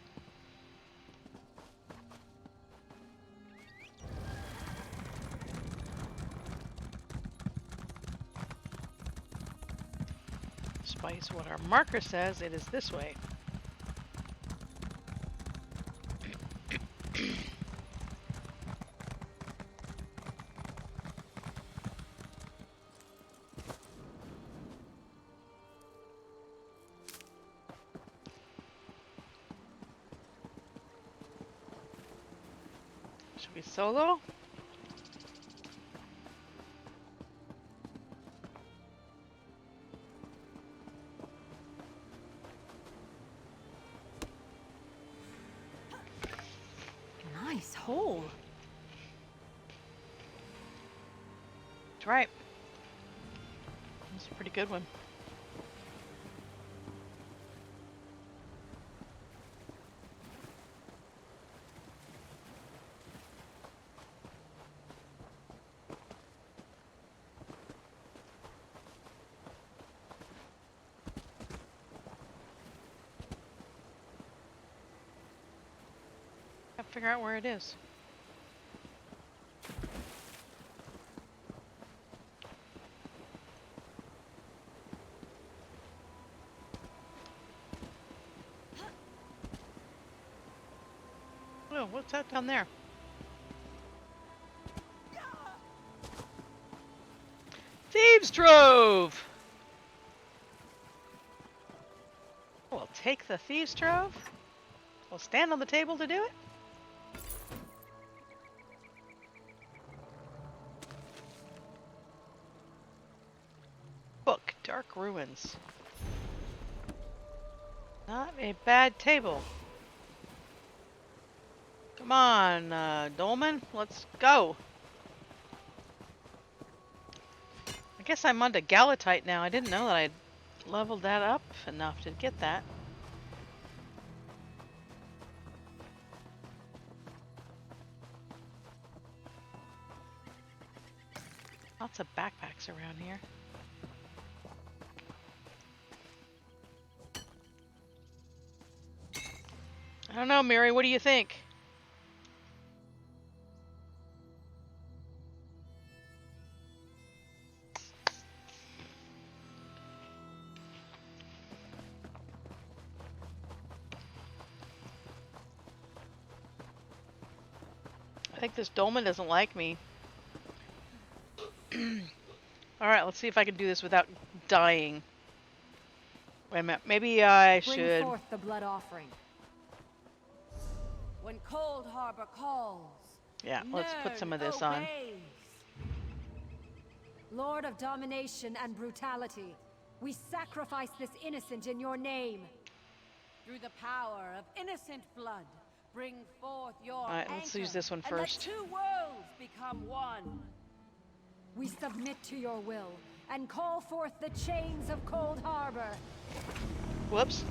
Despite what our marker says, it is this way. Should we solo? Nice hole. That's right. That's a pretty good one. Gotta figure out where it is. Oh, what's that down there? Thieves' Trove! We'll take the Thieves' Trove. We'll stand on the table to do it. Book, Dark Ruins. Not a bad table. Come on, Dolman, let's go. I guess I'm onto Galatite now. I didn't know that I'd leveled that up enough to get that. Lots of backpacks around here. I don't know, Mirri, what do you think? I think this Dolman doesn't like me. Alright, let's see if I can do this without dying. Wait a minute, maybe I should... Bring forth the blood offering. When Cold Harbor calls. Yeah, let's put some of this on. Lord of domination and brutality, we sacrifice this innocent in your name. Through the power of innocent blood, bring forth your Alright, let's use this one and let first. 2 worlds become one. We submit to your will and call forth the chains of Cold Harbor. Whoops.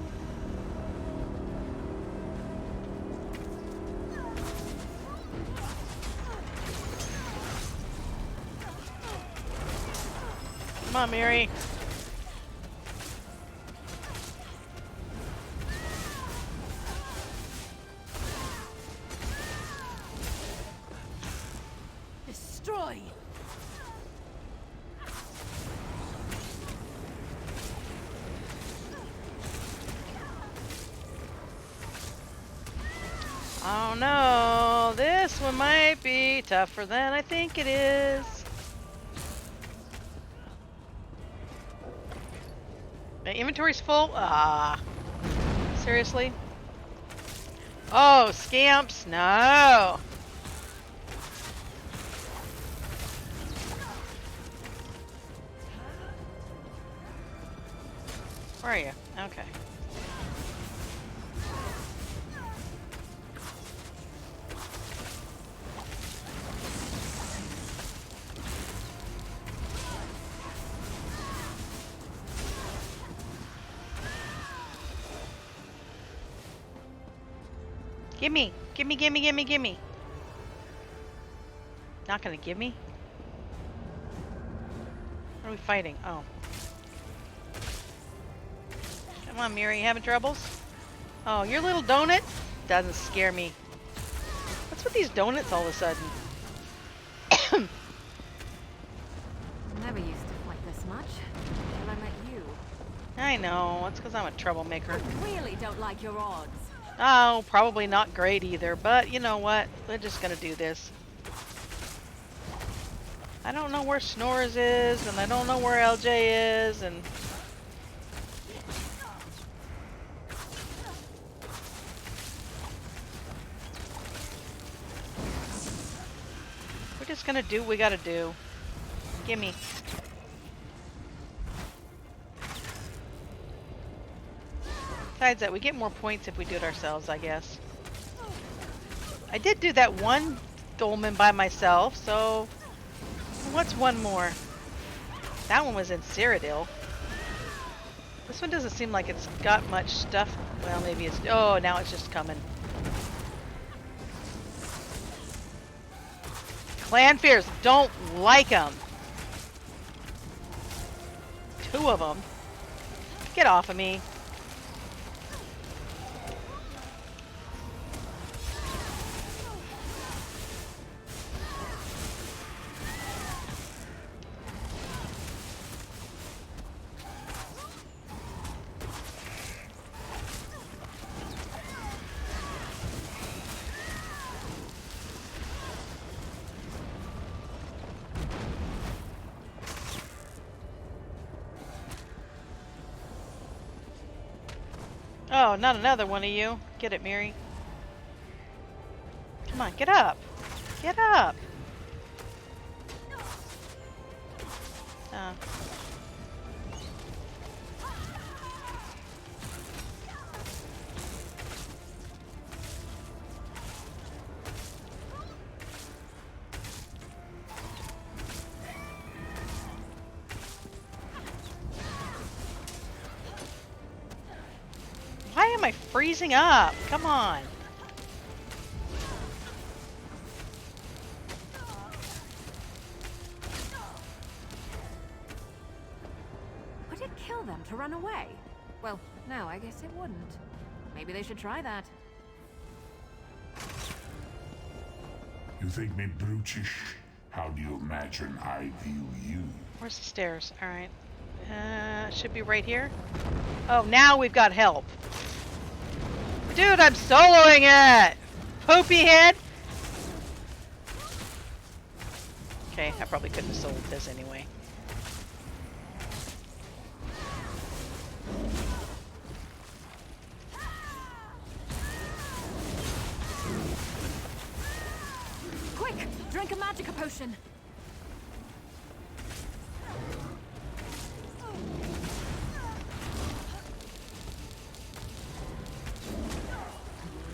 Come on, Mirri. Destroy. Oh no, this one might be tougher than I think it is. My inventory's full? Ah. Seriously? Oh, scamps, no. Where are you? Okay. Gimme! Gimme, gimme, gimme, gimme! Not gonna give me? What are we fighting? Oh. Come on, Mirri, you having troubles? Oh, your little donut? Doesn't scare me. What's with these donuts all of a sudden? Never used to fight this much until I met you. I know, it's because I'm a troublemaker. I really don't like your odds. Oh, probably not great either, but you know what? We're just gonna do this. I don't know where Snores is, and I don't know where LJ is, and... we're just gonna do what we gotta do. Gimme. Besides that, we get more points if we do it ourselves, I guess. I did do that one dolmen by myself, so... what's one more? That one was in Cyrodiil. This one doesn't seem like it's got much stuff. Well, maybe it's... oh, now it's just coming. Clan fears. Don't like them. Two of them. Get off of me. Oh, not another one of you. Get it, Mirri. Come on, get up. Get up. Why am I freezing up? Come on. Would it kill them to run away? Well, no, I guess it wouldn't. Maybe they should try that. You think me brutish? How do you imagine I view you? Where's the stairs? Alright. Should be right here. Oh, now we've got help. Dude, I'm soloing it! Poopy head! Okay, I probably couldn't have sold this anyway. Quick! Drink a magic potion!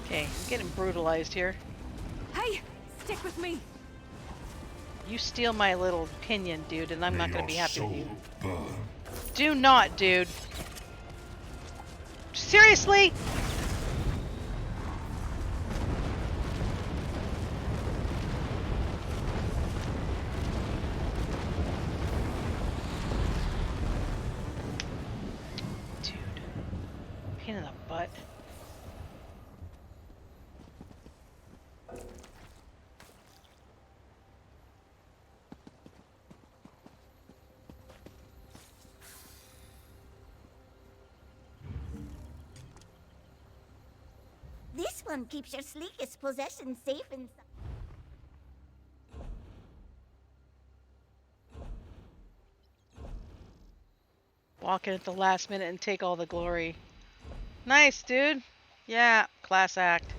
Okay, I'm getting brutalized here. Hey! Stick with me! You steal my little pinion, dude, and I'm not gonna be happy with you. Burn. Do not, dude. Seriously? Dude. Pain in the butt. This one keeps your sleekest possessions safe inside. Walk in at the last minute and take all the glory. Nice, dude. Yeah, class act.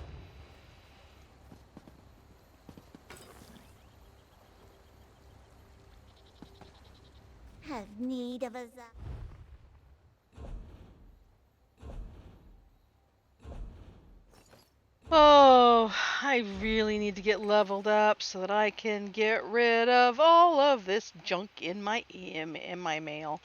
Have need of a Oh, I really need to get leveled up so that I can get rid of all of this junk in my mail.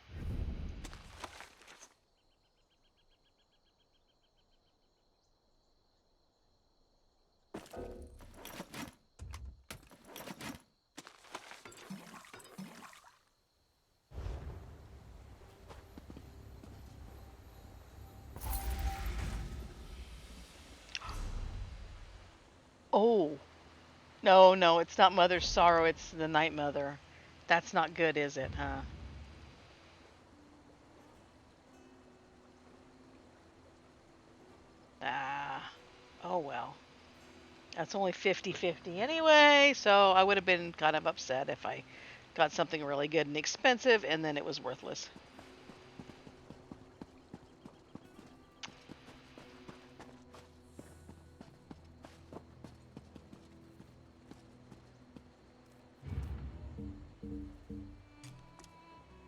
Oh, no, no, it's not Mother's Sorrow, it's the Night Mother. That's not good, is it, huh? Ah, oh well. That's only 50-50 anyway, so I would have been kind of upset if I got something really good and expensive and then it was worthless.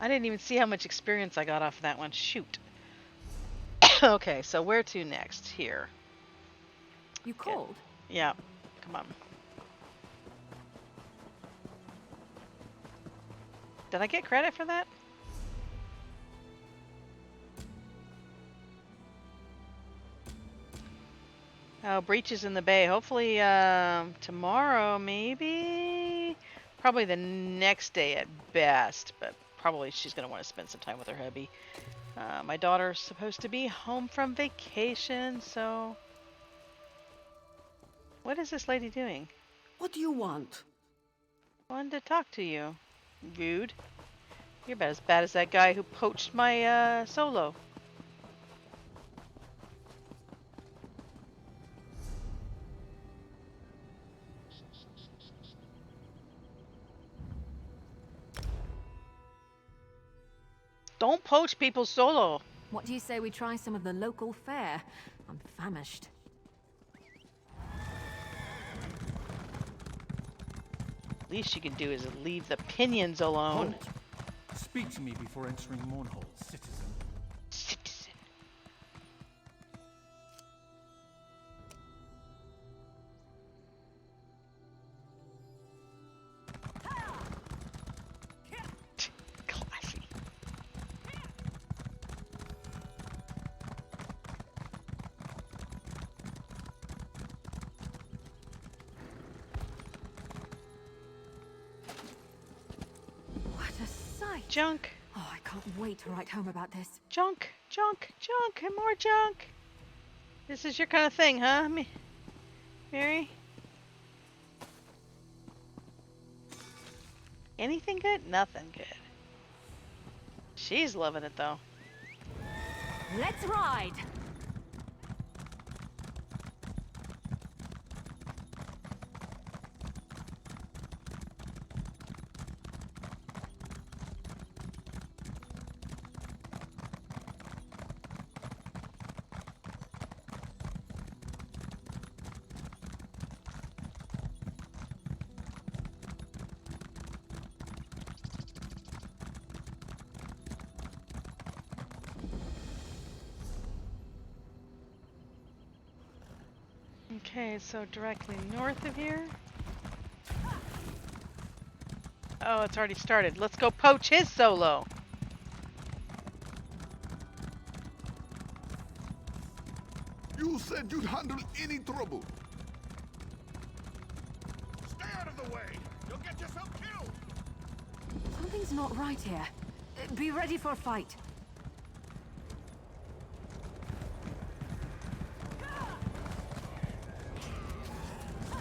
I didn't even see how much experience I got off of that one. Shoot. Okay, so where to next? Here. You Good. called? Yeah. Come on. Did I get credit for that? Oh, breaches in the bay. Hopefully tomorrow, maybe? Probably the next day at best, but probably she's going to want to spend some time with her hubby. My daughter's supposed to be home from vacation, so... What is this lady doing? What do you want? Wanted to talk to you. Rude. You're about as bad as that guy who poached my solo. Don't poach people's solo. What do you say we try some of the local fare? I'm famished. Least you can do is leave the pinions alone. Halt. Speak to me before entering Mournhold, citizen. Citizen. Classy. What a sight! Junk. Oh, I can't wait to write home about this. Junk. Junk. Junk. And more junk. This is your kind of thing, huh? Mary? Anything good? Nothing good. She's loving it, though. Let's ride! Okay, so directly north of here. Oh, it's already started. Let's go poach his solo. You said you'd handle any trouble. Stay out of the way! You'll get yourself killed! Something's not right here. Be ready for a fight.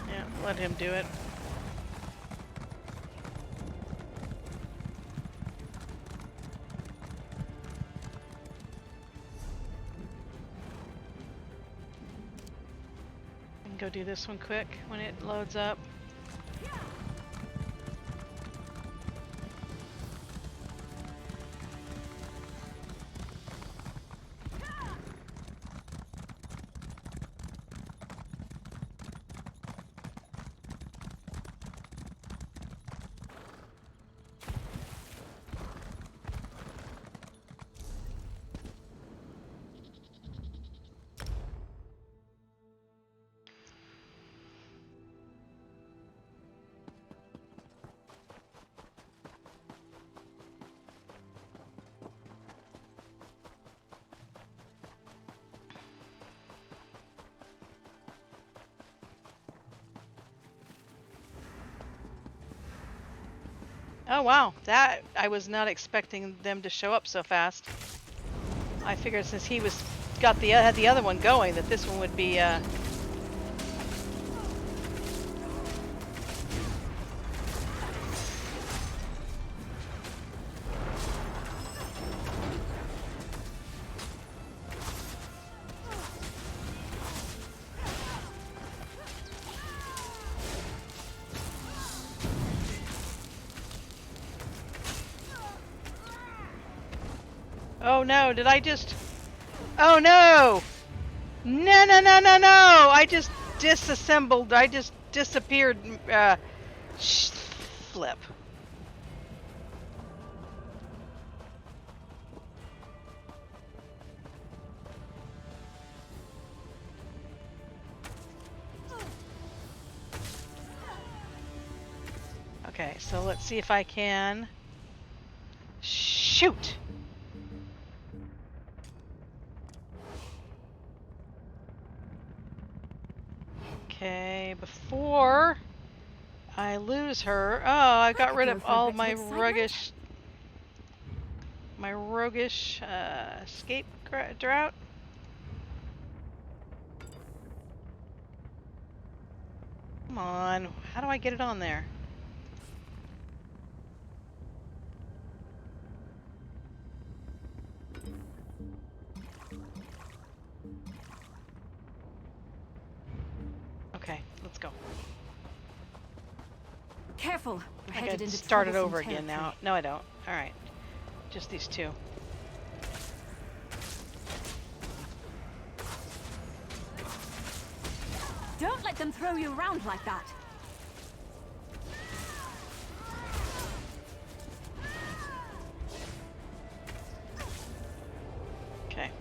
Yeah, let him do it. And go do this one quick when it loads up. Oh wow, that I was not expecting them to show up so fast. I figured since he was had the other one going that this one would be Oh no, did I just... Oh no! No, no, no, no, no! I just disassembled. I just disappeared. Flip. Okay, so let's see if I can shoot. Okay, before I lose her. Oh, I got rid of all my roguish escape drought. Come on, how do I get it on there? Okay, let's go. Careful. We're I headed gotta into start it troublesome over again now. territory. No, I don't. Alright. Just these two. Don't let them throw you around like that. Okay.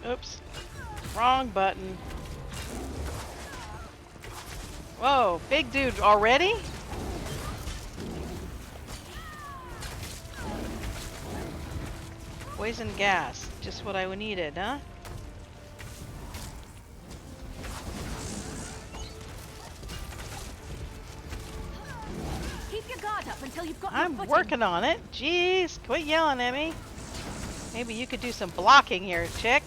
Oops. Wrong button. Whoa, big dude already? Poison gas. Just what I needed, huh? Keep your guard up until you've got I'm your footing. working on it. Jeez, quit yelling at me. Maybe you could do some blocking here, chick.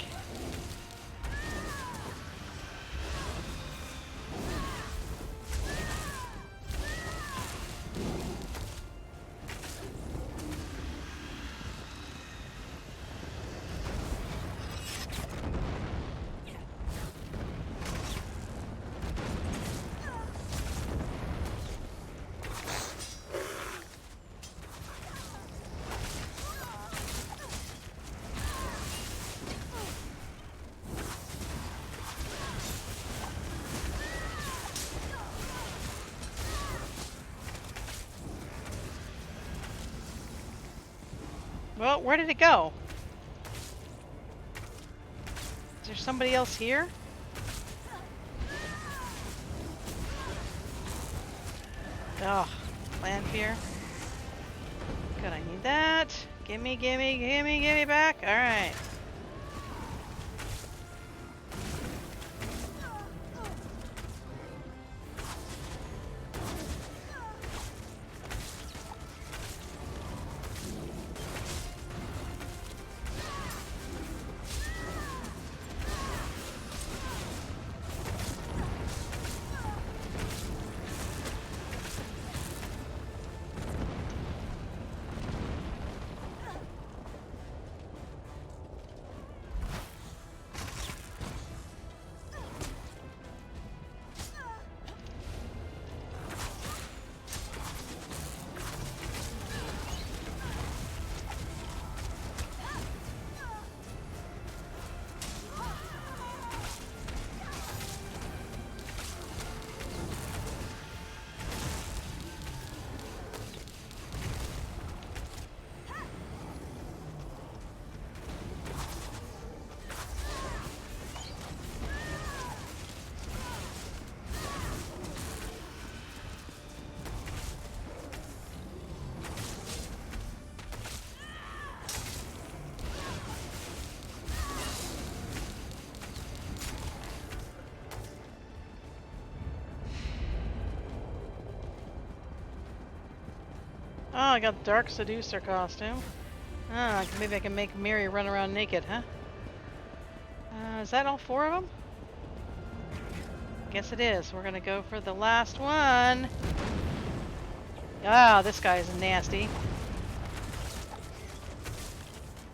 Well, where did it go? Is there somebody else here? Oh, Lanfear. Good, I need that. Gimme, gimme, gimme, gimme back. Alright. Oh, I got Dark Seducer costume. Ah, maybe I can make Mirri run around naked, huh? Is that all four of them? Guess it is. We're gonna go for the last one. Ah, this guy's nasty.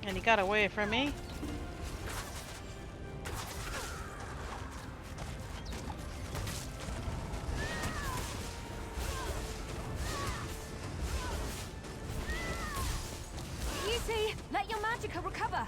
And he got away from me. Utica, recover!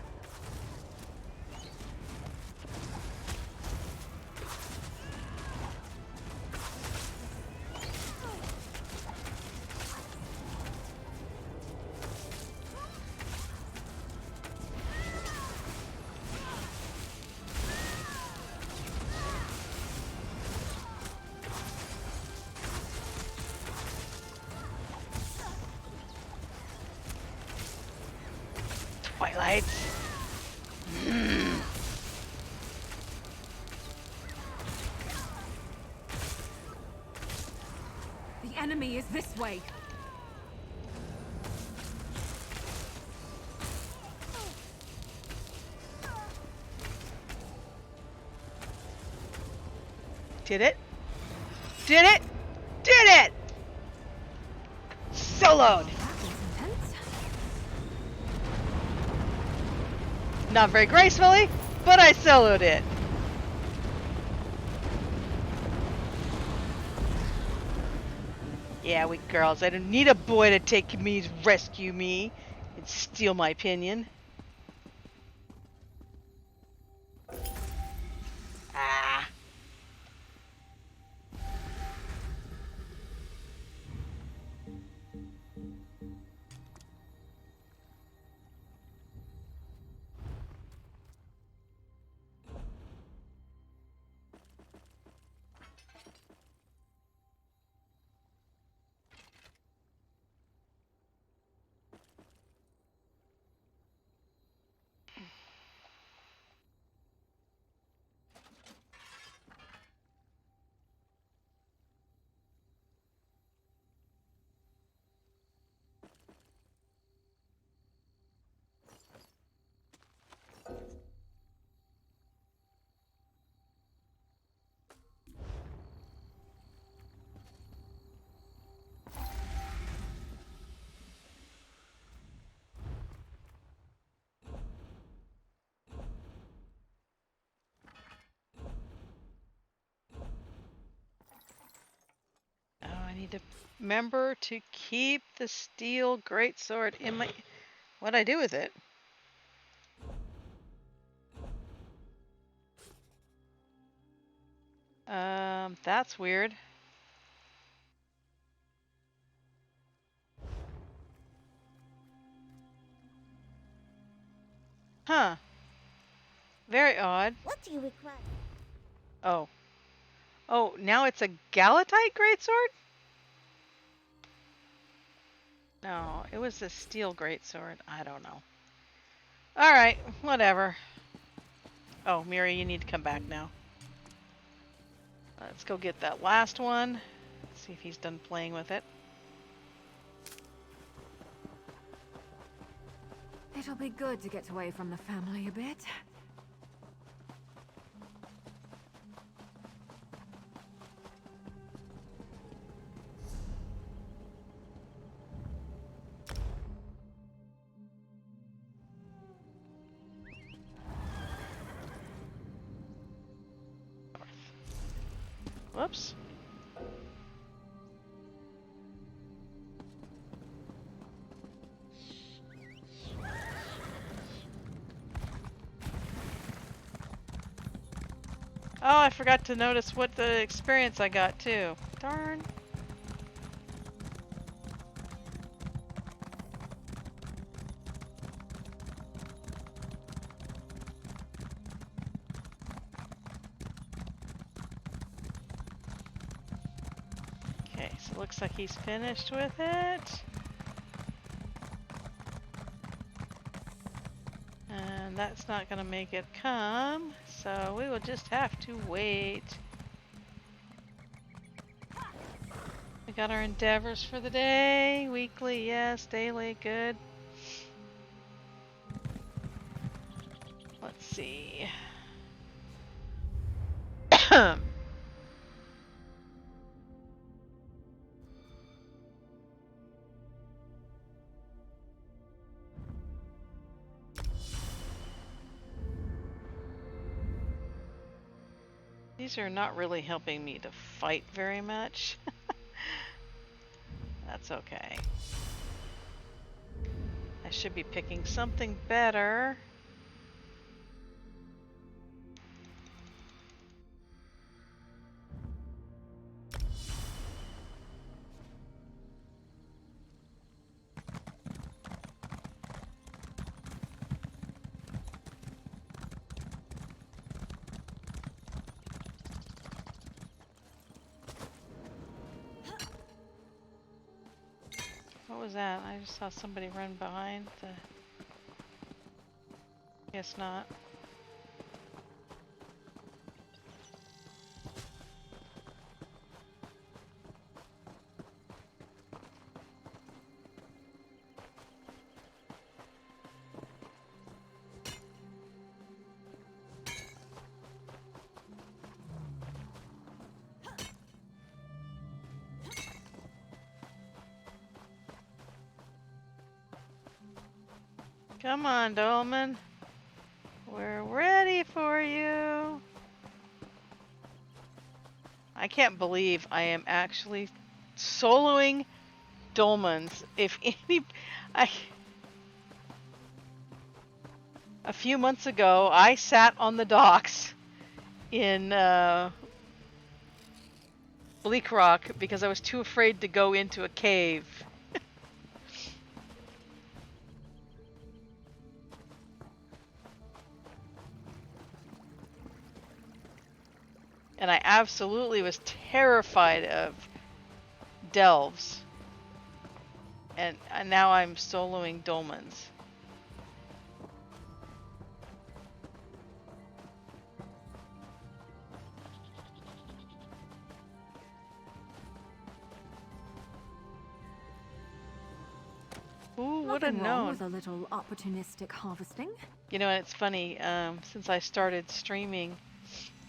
Twilight. The enemy is this way. Did it? Did it? Did it! Soloed! That was intense. Not very gracefully, but I soloed it. Yeah, we girls. I don't need a boy to take me, rescue me, and steal my opinion. Ah. Oh, I need to remember to keep the steel greatsword in my... What'd I do with it? That's weird. Huh. Very odd. What do you require? Oh. Oh, now it's a Galatite greatsword? No, it was a steel greatsword. I don't know. Alright, whatever. Oh, Mirri, you need to come back now. Let's go get that last one. See if he's done playing with it. It'll be good to get away from the family a bit. Whoops. Oh, I forgot to notice what the experience I got too. Darn. Okay, so it looks like he's finished with it. And that's not gonna make it come, so we will just have to wait. We got our endeavors for the day. Weekly, yes. Daily, good. Let's see. These are not really helping me to fight very much. That's okay. I I should be picking something better. What was that? I just saw somebody run behind the... Guess not. Come on, Dolman. We're ready for you. I can't believe I am actually soloing Dolmans. If any, I, a few months ago, I sat on the docks in Bleak Rock because I was too afraid to go into a cave. And I absolutely was terrified of delves. And now I'm soloing Dolmans. Who would have Nothing wrong known? with a little opportunistic harvesting. You know, it's funny, since I started streaming,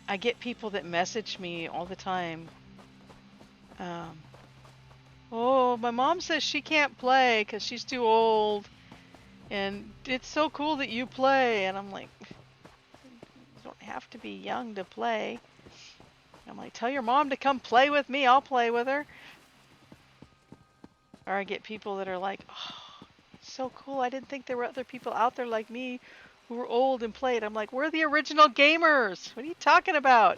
I get people that message me all the time. Oh, my mom says she can't play because she's too old. And it's so cool that you play. And I'm like, you don't have to be young to play. I'm like, tell your mom to come play with me. I'll play with her. Or I get people that are like, oh, it's so cool. I didn't think there were other people out there like me who were old and played. I'm like, we're the original gamers. What are you talking about?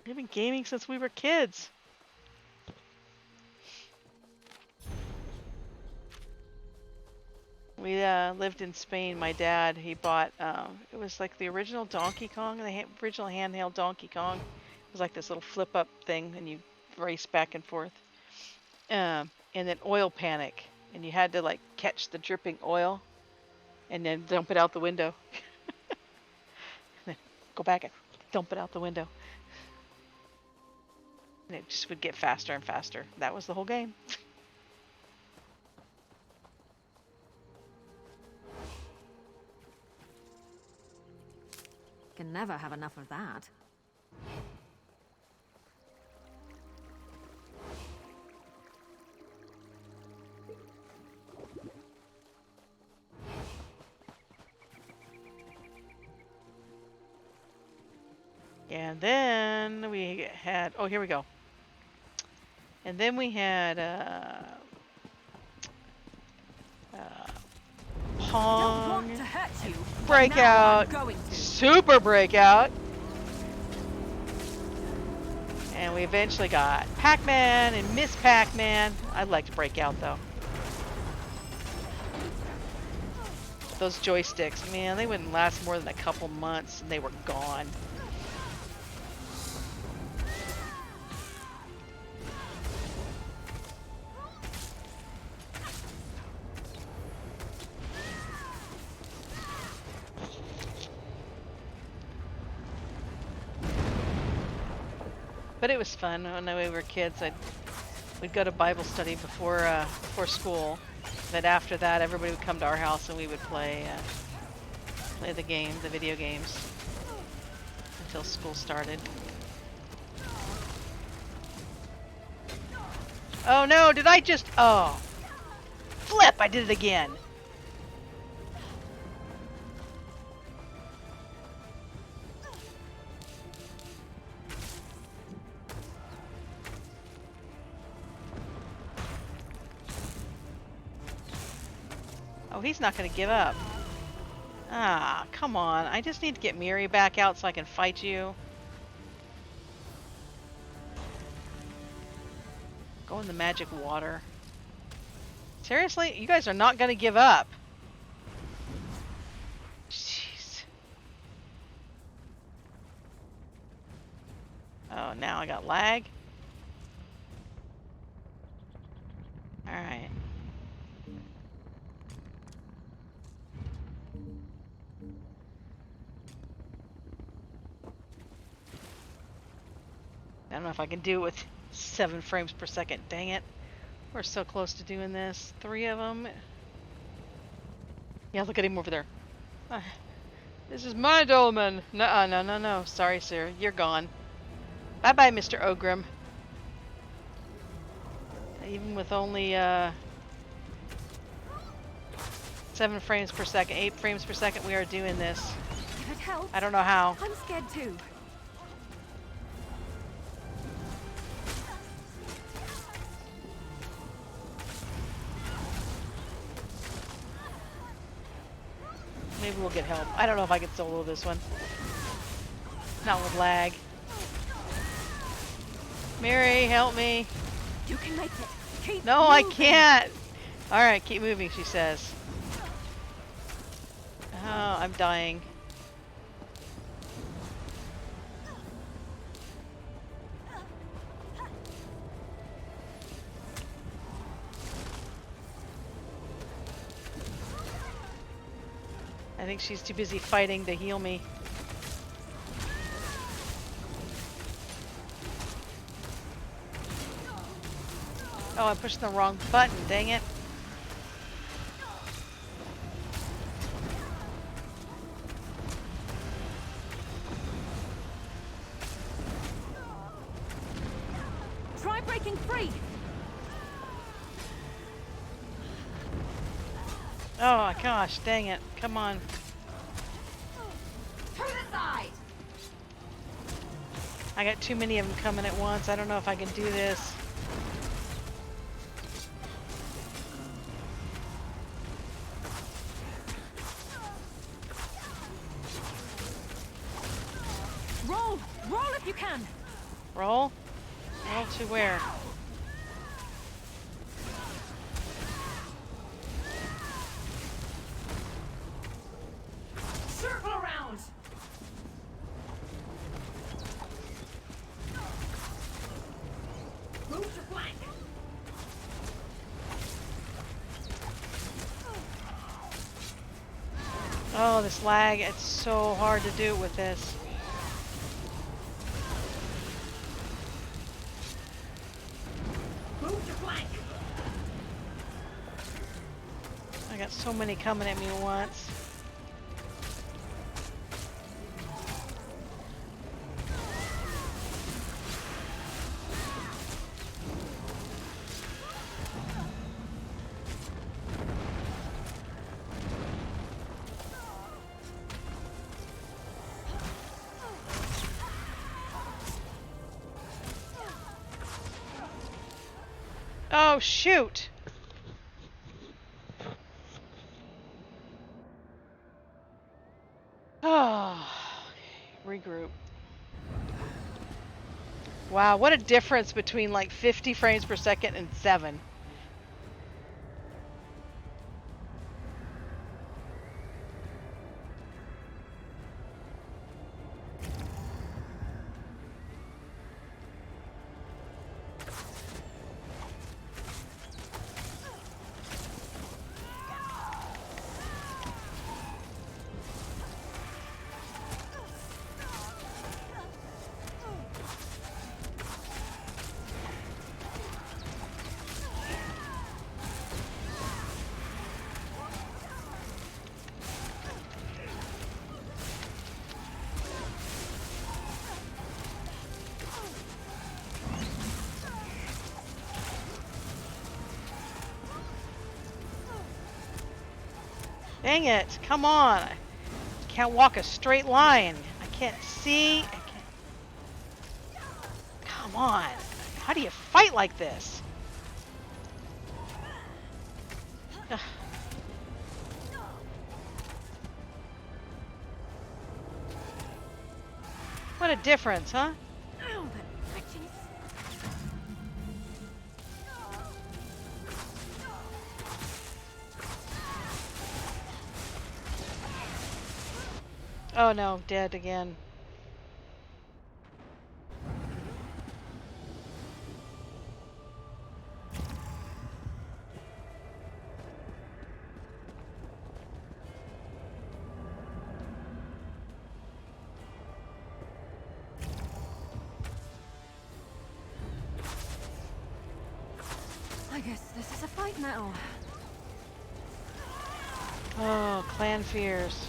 We've been gaming since we were kids. We lived in Spain. My dad, he bought, it was like the original Donkey Kong, the original handheld Donkey Kong. It was like this little flip up thing and you race back and forth. And then Oil Panic. And you had to like catch the dripping oil and then dump it out the window. Then go back and dump it out the window. And it just would get faster and faster. That was the whole game. Can never have enough of that. And then we had, oh, here we go. And then we had Pong, Breakout, Super Breakout, and we eventually got Pac-Man and Miss Pac-Man. I liked Breakout though. Those joysticks, man, they wouldn't last more than a couple months and they were gone. But it was fun when we were kids. We'd go to Bible study before school. But after that, everybody would come to our house and we would play the game, the video games, until school started. Oh no! Did I just? Oh, flip! I did it again. Oh, he's not going to give up. Ah, come on. I just need to get Mirri back out so I can fight you. Go in the magic water. Seriously? You guys are not going to give up. Jeez. Oh, now I got lag. Alright. I don't know if I can do it with 7 frames per second. Dang it. We're so close to doing this. 3 of them. Yeah, look at him over there. This is my dolmen. No, no, no, no. Sorry, sir. You're gone. Bye-bye, Mr. Ogrim. Even with only 7 frames per second, 8 frames per second, we are doing this. If it helps, I don't know how. I'm scared too. Maybe we'll get help. I don't know if I can solo this one. Not with lag. Mirri, help me. You can make it. Keep No, I moving. can't. Alright, keep moving, she says. Oh, I'm dying. I think she's too busy fighting to heal me. Oh, I'm pushing the wrong button, dang it. Try breaking free. Oh gosh, dang it. Come on. To the side. I got too many of them coming at once. I don't know if I can do this. Roll. Roll if you can. Roll? Roll to where? Circle around. Move to flank. Oh, this lag. It's so hard to do it with this. Move to flank. I got so many coming at me at once. Oh, shoot! Oh, regroup. Wow, what a difference between like 50 frames per second and 7. Dang it, come on. I can't walk a straight line. I can't see. I can't... Come on. How do you fight like this? Ugh. What a difference, huh? Ow, that itching. Oh no, dead again. I guess this is a fight now. Oh, clan fears.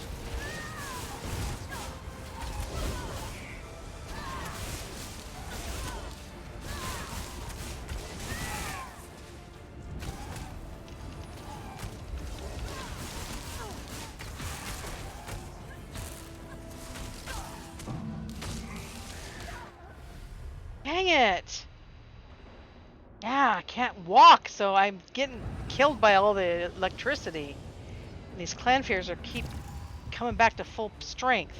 Dang it! Yeah, I can't walk, so I'm getting killed by all the electricity. And these clan fears are keep coming back to full strength.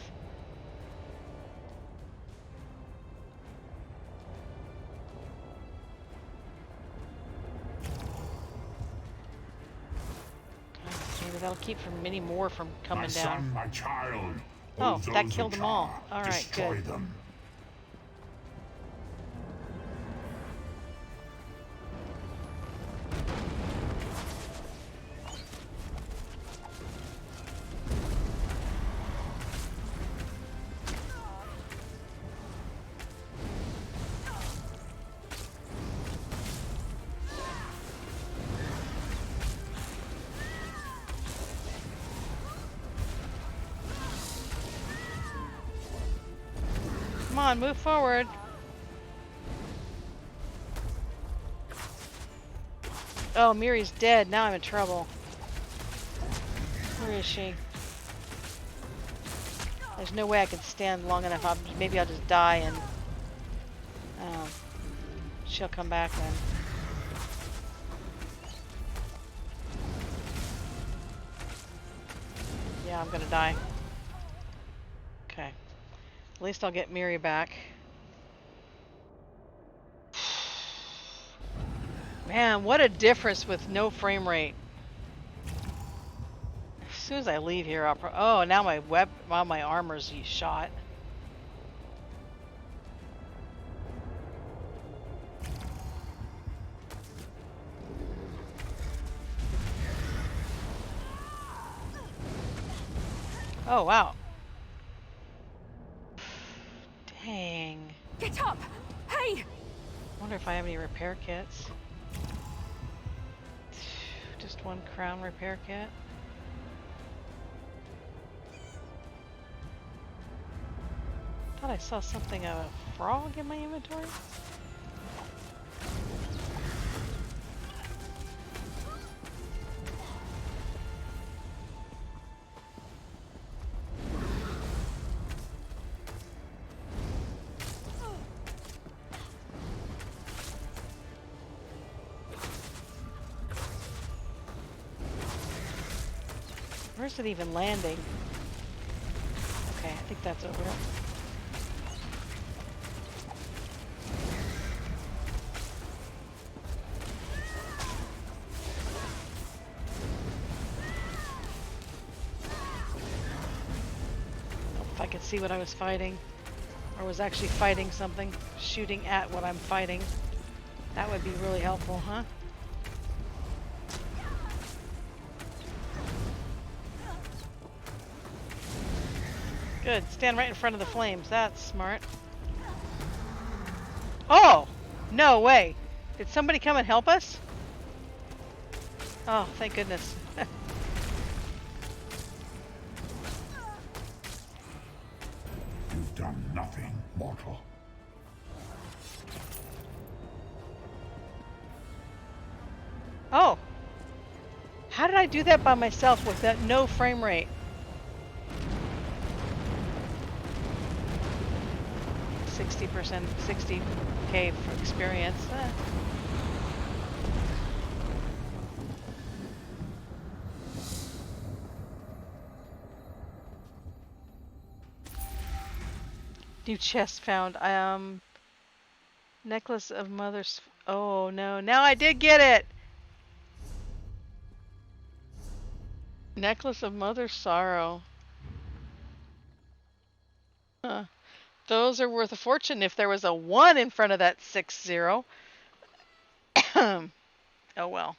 Maybe that'll keep from many more from coming My down. son, my child. Oh, those that killed them all. Jar. All right, Destroy good. them. Come on, move forward. Oh, Mirri's dead. Now I'm in trouble. Where is she? There's no way I can stand long enough. Maybe I'll just die and she'll come back then. Yeah, I'm gonna die. Okay. At least I'll get Mirri back. Man, what a difference with no frame rate. As soon as I leave here, oh, now my armor's shot. Oh, wow. Dang. Get up! Hey! Wonder if I have any repair kits. Just one crown repair kit. Thought I saw something of a frog in my inventory. Where's it even landing? Okay, I think that's over. If I could see what I was fighting, or was actually fighting something, shooting at what I'm fighting, that would be really helpful, huh? Good. Stand right in front of the flames. That's smart. Oh! No way. Did somebody come and help us? Oh, thank goodness. You've done nothing, mortal. Oh. How did I do that by myself with that no frame rate? 60%, 60k for experience. New chest found. Necklace of mother's. Oh no! Now I did get it. Necklace of mother's sorrow. Huh. Those are worth a fortune if there was a 1 in front of that 6-0. Oh well.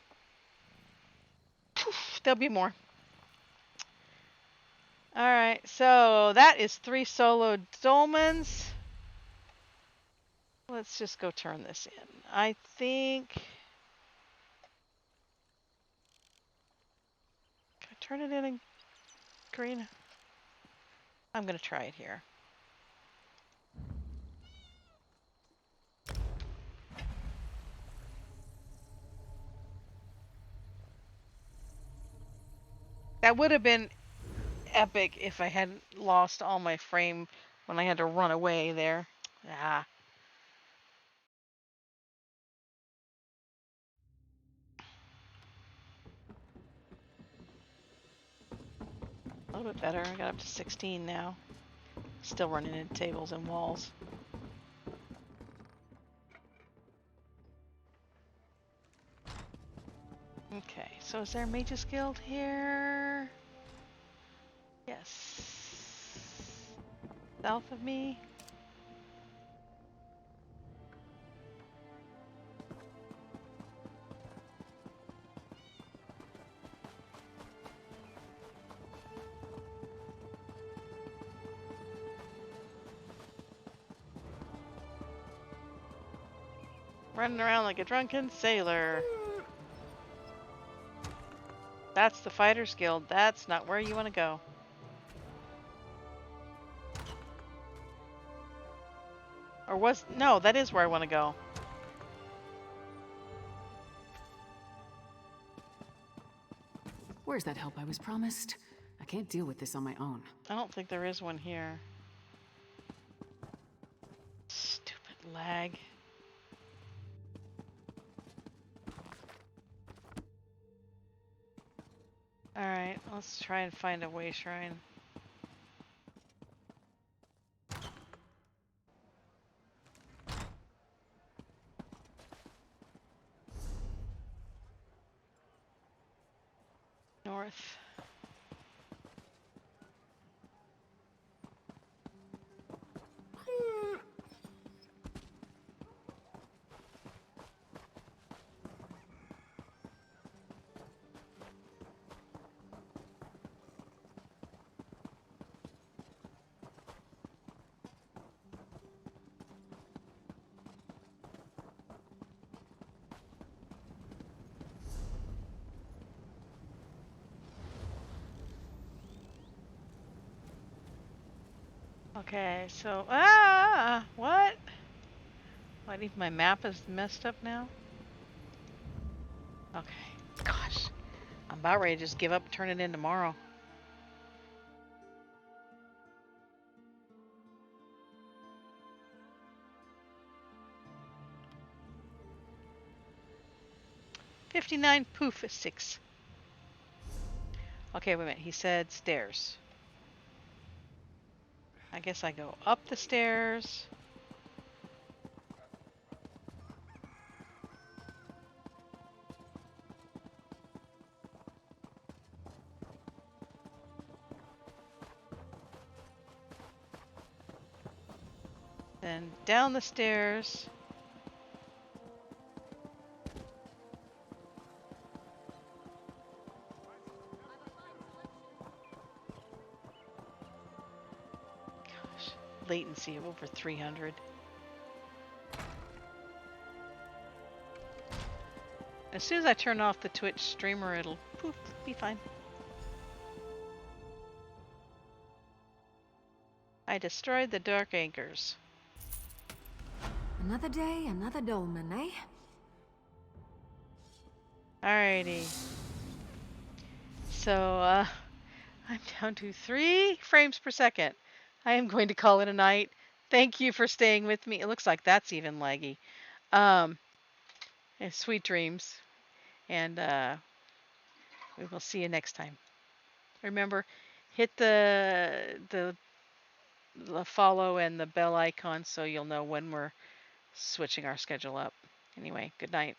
There'll be more. Alright, so that is 3 solo dolmens. Let's just go turn this in. I think. Can I turn it in green? I'm going to try it here. That would have been epic if I hadn't lost all my frame when I had to run away there. Ah. A little bit better. I got up to 16 now. Still running into tables and walls. Okay, so is there a Mage's Guild here? Yes. South of me? Running around like a drunken sailor. That's the Fighters Guild. That's not where you want to go. Or was... No, that is where I want to go. Where's that help I was promised? I can't deal with this on my own. I don't think there is one here. Stupid lag. Alright, let's try and find a way shrine. North. Okay, so... What? What, even my map is messed up now? Okay. Gosh. I'm about ready to just give up and turn it in tomorrow. $59 poof 6. Okay, wait a minute. He said stairs. I guess I go up the stairs. Then down the stairs. Gosh, latency of over 300. As soon as I turn off the Twitch streamer, it'll poof, be fine. I destroyed the dark anchors. Another day, another dolmen, eh? Alrighty. So, I'm down to 3 frames per second. I am going to call it a night. Thank you for staying with me. It looks like that's even laggy. And sweet dreams. And we will see you next time. Remember, hit the the follow and the bell icon so you'll know when we're switching our schedule up. Anyway, good night.